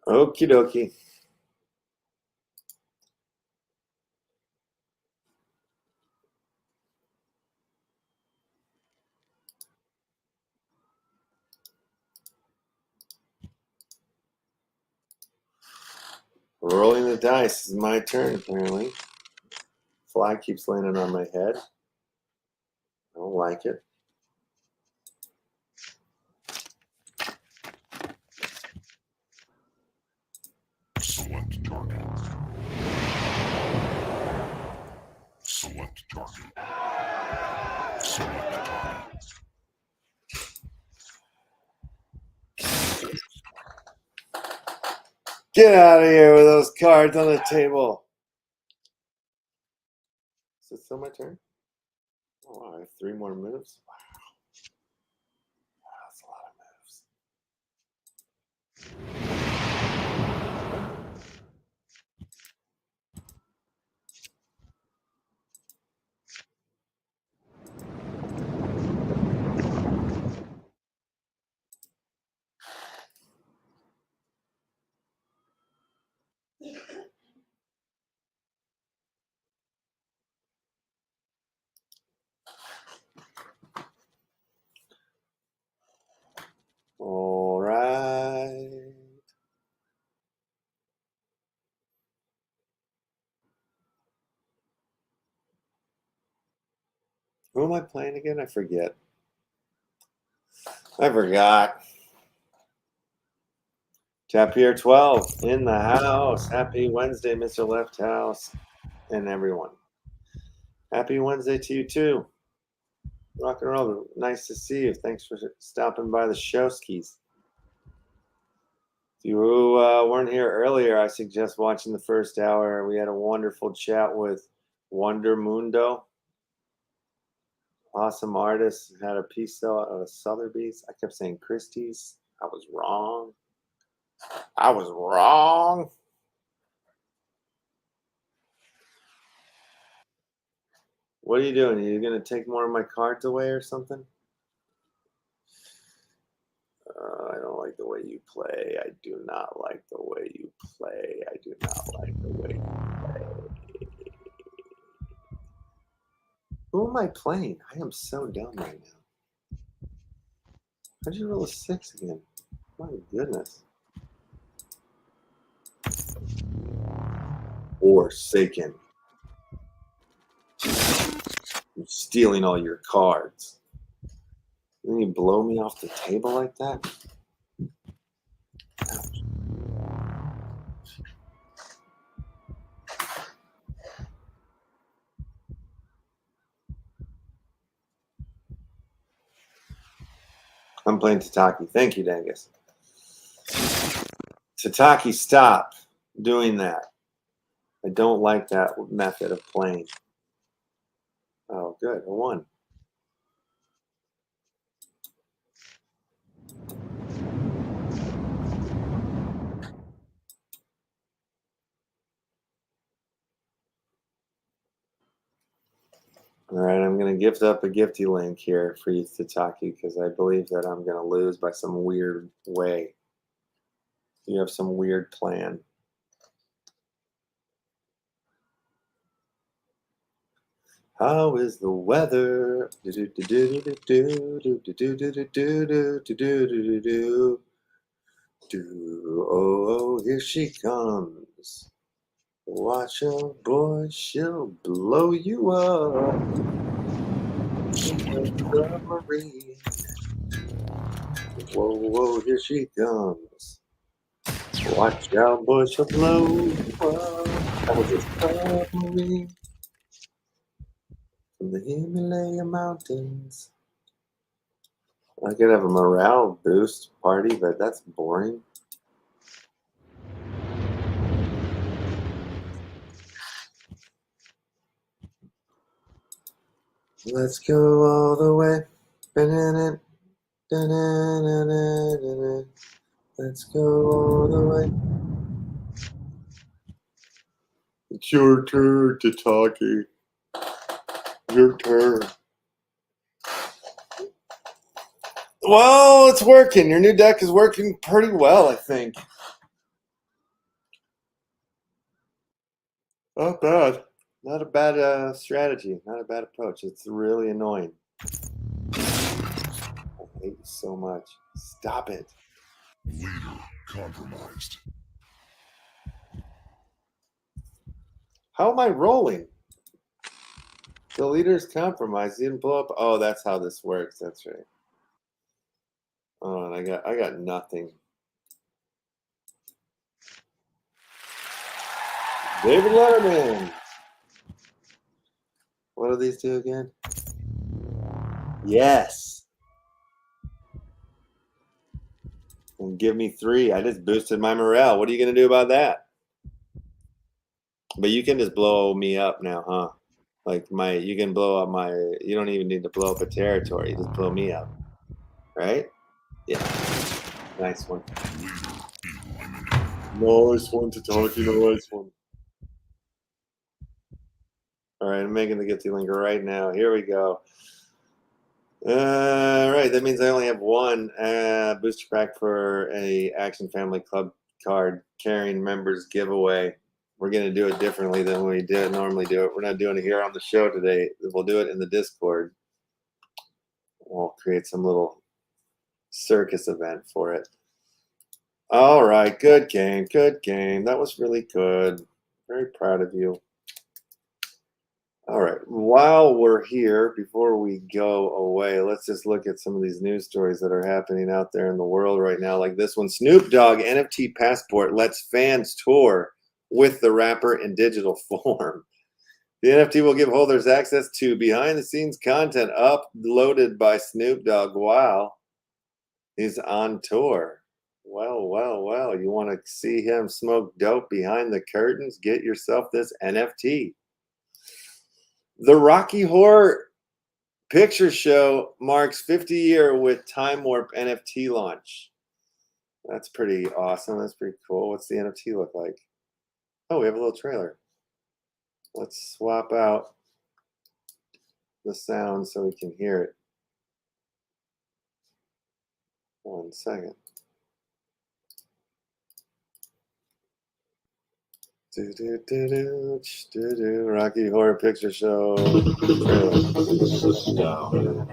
Okie dokie. Rolling the dice is my turn, apparently. Fly keeps landing on my head. I don't like it. Select target. Select target. Select target. Get out of here with those cards on the table. Is it still my turn? Oh, wow, I have 3 more moves. Wow. That's a lot of moves. All right. Who am I playing again? I forget. I forgot. Tapier 12 in the house. Happy Wednesday, Mr. Left House, and everyone. Happy Wednesday to you too. Rock and roll. Nice to see you. Thanks for stopping by the show skis. If you weren't here earlier, I suggest watching the first hour. We had a wonderful chat with Wondermundo. Awesome artist. Had a piece of Sotheby's. I kept saying Christie's. I was wrong. I was wrong. What are you doing? Are you going to take more of my cards away or something? I don't like the way you play. I do not like the way you play. I do not like the way you play. Who am I playing? I am so dumb right now. How'd you roll a 6 again? My goodness. Warsaken. You're stealing all your cards. Then you blow me off the table like that? Ouch. I'm playing Tataki. Thank you, Dangus. Tataki, stop doing that. I don't like that method of playing. Oh, good. I won. All right, I'm going to gift up a gifty link here for you to Taki because I believe that I'm going to lose by some weird way. You have some weird plan. How is the weather? Oh, here she comes. Watch out, boy, she'll blow you up. Submarine. Whoa, whoa, here she comes. Watch out, boy, she'll blow you up. That was a submarine from the Himalaya Mountains. I could have a morale boost party, but that's boring. Let's go all the way. Let's go all the way. It's your turn to talkie. Your turn. Well, it's working. Your new deck is working pretty well, I think. Not bad. Not a bad strategy. Not a bad approach. It's really annoying. I hate you so much. Stop it. Leader compromised. How am I rolling? The leader's compromised. He didn't blow up. Oh, that's how this works. That's right. Oh, and I got nothing. David Letterman. What do these do again? Yes. And give me 3. I just boosted my morale. What are you going to do about that? But you can just blow me up now, huh? Like you can blow up my, you don't even need to blow up a territory. You just blow me up. Right? Yeah. Nice one. Nice one to talk. Nice one. All right, I'm making the gifty link right now. Here we go. All right, that means I only have one booster pack for a Action Family Club card carrying members giveaway. We're going to do it differently than we normally do it. We're not doing it here on the show today. We'll do it in the Discord. We'll create some little circus event for it. All right, good game, good game. That was really good. Very proud of you. All right, while we're here, before we go away, let's just look at some of these news stories that are happening out there in the world right now, like this one. Snoop Dogg NFT passport lets fans tour with the rapper in digital form. The NFT will give holders access to behind-the-scenes content uploaded by Snoop Dogg while he's on tour. Well, well, well, you want to see him smoke dope behind the curtains? Get yourself this NFT. The Rocky Horror Picture Show marks 50 year with Time Warp NFT launch. That's pretty awesome. That's pretty cool. What's the NFT look like? Oh, we have a little trailer. Let's swap out the sound so we can hear it. 1 second. Rocky Horror Picture Show. Down.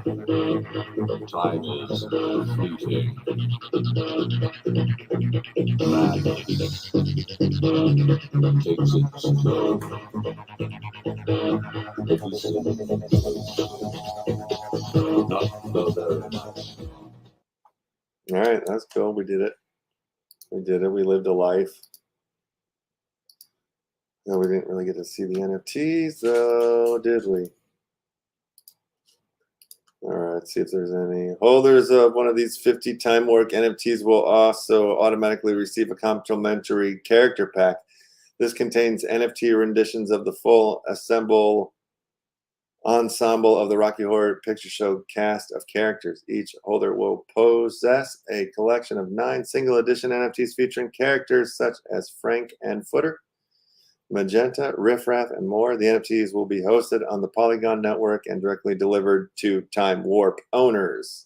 Time is fleeting. Madness takes its toll. But we see not others. All right, that's cool. We did it. We did it. We lived a life. No, we didn't really get to see the NFTs, though, did we? All right, let's see if there's any. Holders of one of these 50 Time Warp NFTs will also automatically receive a complimentary character pack. This contains NFT renditions of the full ensemble of the Rocky Horror Picture Show cast of characters. Each holder will possess a collection of 9 single edition NFTs featuring characters such as Frank and Footer, magenta, riffraff, and more. The NFTs will be hosted on the Polygon network and directly delivered to Time Warp owners.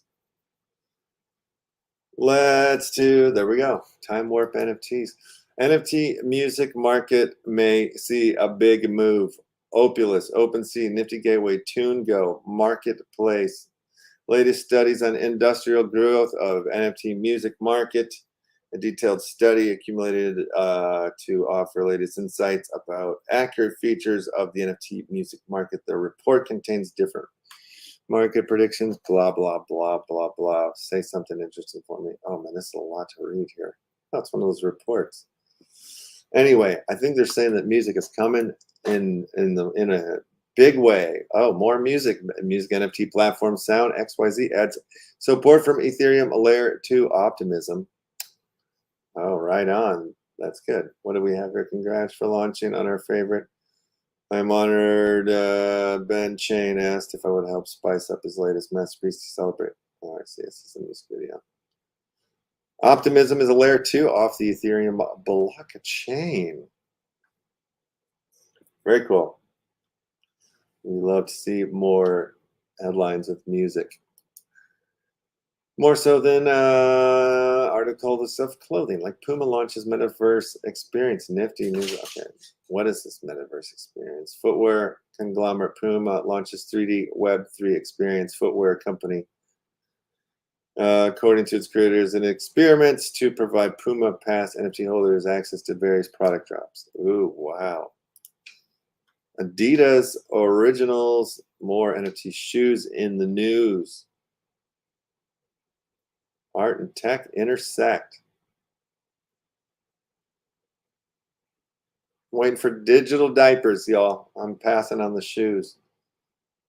There we go. Time Warp NFTs. NFT music market may see a big move. Opulus, OpenSea, Nifty Gateway, TuneGo, Marketplace. Latest studies on industrial growth of NFT music market. A detailed study accumulated to offer latest insights about accurate features of the NFT music market. The report contains different market predictions, blah, blah, blah, blah, blah. Say something interesting for me. Oh, man, this is a lot to read here. That's one of those reports. Anyway, I think they're saying that music is coming in a big way. Oh, more music NFT platform Sound XYZ adds support from Ethereum Layer 2 Optimism. Oh, right on. That's good. What do we have here? Congrats for launching on our favorite. I'm honored. Ben Chain asked if I would help spice up his latest masterpiece to celebrate. Oh, I see. This is a music video. Optimism is a layer 2 off the Ethereum blockchain. Very cool. We love to see more headlines with music. More so than articles of clothing, like Puma launches metaverse experience. Nifty news. Okay, what is this metaverse experience? Footwear conglomerate Puma launches 3D Web 3 experience. Footwear company, according to its creators, and experiments to provide Puma Pass NFT holders access to various product drops. Ooh, wow. Adidas Originals, more NFT shoes in the news. Art and tech intersect. Waiting for digital diapers, y'all. I'm passing on the shoes.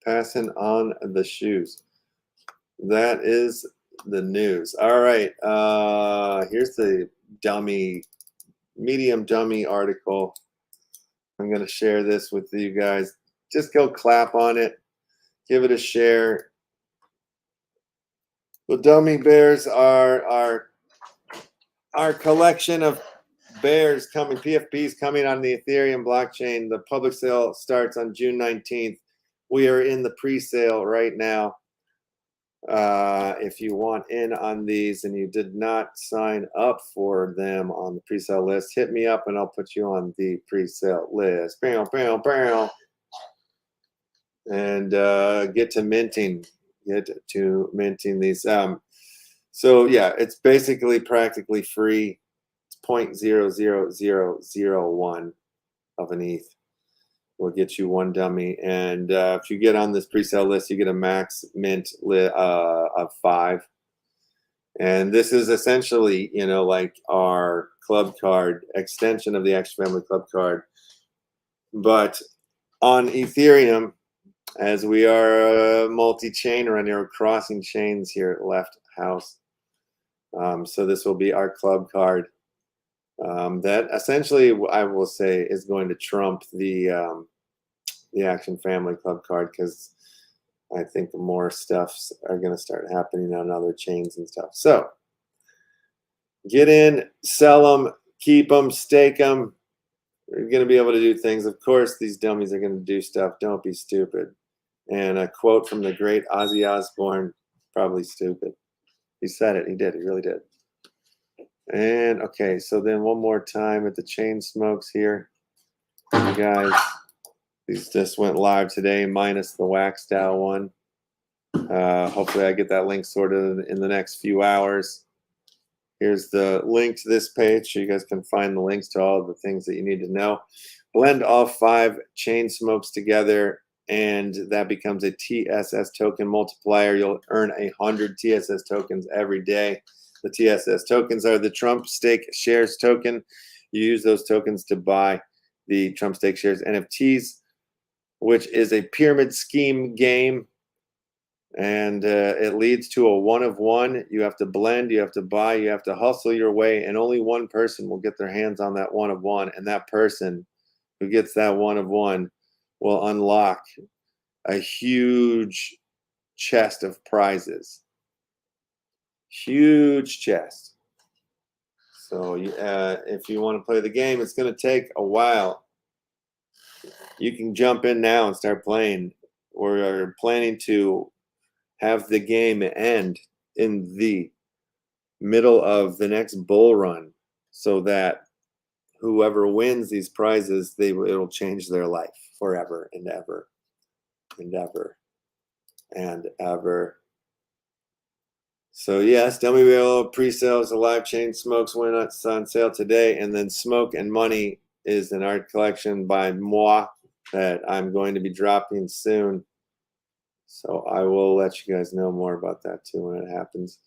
Passing on the shoes. That is the news. All right. Here's the medium dummy article. I'm going to share this with you guys. Just go clap on it. Give it a share. The dummy bears are our collection of bears coming, PFPs coming on the Ethereum blockchain. The public sale starts on June 19th. We are in the pre-sale right now. If you want in on these and you did not sign up for them on the pre-sale list, hit me up and I'll put you on the pre-sale list. Bam, bam, bam. And get to minting. Get to minting these. So yeah, it's basically practically free. It's 0.00001 of an ETH. We'll get you one dummy, and if you get on this pre-sale list, you get a max mint of 5. And this is essentially, you know, like our club card extension of the X Family Club card, but on Ethereum. As we are multi-chain around here, we're crossing chains here at Left House. So this will be our club card. That essentially, I will say, is going to trump the Action Family Club card, because I think more stuffs are going to start happening on other chains and stuff. So get in, sell them, keep them, stake them. You're going to be able to do things. Of course, these dummies are going to do stuff. Don't be stupid. And a quote from the great Ozzy Osbourne, probably stupid. He said it. He did. He really did. And okay, so then one more time at the Chainsmokes here. You guys, these just went live today, minus the waxed out one. Hopefully I get that link sorted in the next few hours. Here's the link to this page so you guys can find the links to all of the things that you need to know. Blend all 5 Chainsmokes together, and that becomes a TSS token multiplier. You'll earn 100 TSS tokens every day. The TSS tokens are the Trump Stake Shares token. You use those tokens to buy the Trump Stake Shares NFTs, which is a pyramid scheme game. And it leads to a 1 of 1. You have to blend, you have to buy, you have to hustle your way, and only one person will get their hands on that 1 of 1. And that person who gets that 1 of 1 will unlock a huge chest of prizes. Huge chest. So if you want to play the game, it's going to take a while. you can jump in now and start playing. We're planning to have the game end in the middle of the next bull run, so that whoever wins these prizes, it'll change their life forever and ever and ever and ever. So yes, Dummy Wheel pre-sales, the live Chainsmokes went on sale today, and then Smoke and Money is an art collection by moi that I'm going to be dropping soon. So I will let you guys know more about that too when it happens.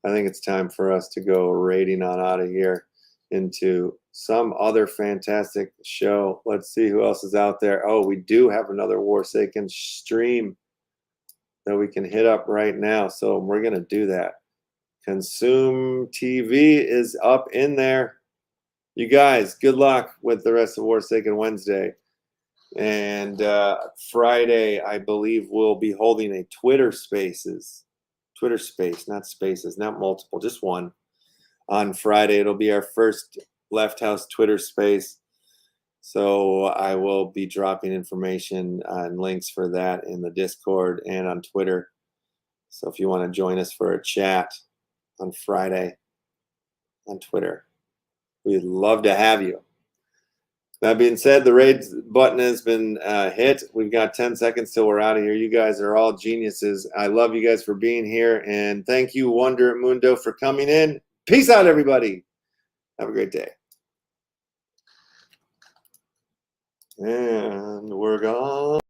I think it's time for us to go raiding on out of here into some other fantastic show. Let's see who else is out there. Oh, we do have another Warsaken stream that we can hit up right now. So we're going to do that. Consume TV is up in there. You guys, good luck with the rest of Warsaken Wednesday. And Friday, I believe we'll be holding a Twitter space, not spaces, not multiple, just one. On Friday, it'll be our first Left House Twitter space. So I will be dropping information and links for that in the Discord and on Twitter. So if you want to join us for a chat on Friday on Twitter, we'd love to have you. That being said, the raid button has been hit. We've got 10 seconds till we're out of here. You guys are all geniuses. I love you guys for being here. And thank you, Wondermundo, for coming in. Peace out, everybody. Have a great day. And we're gone.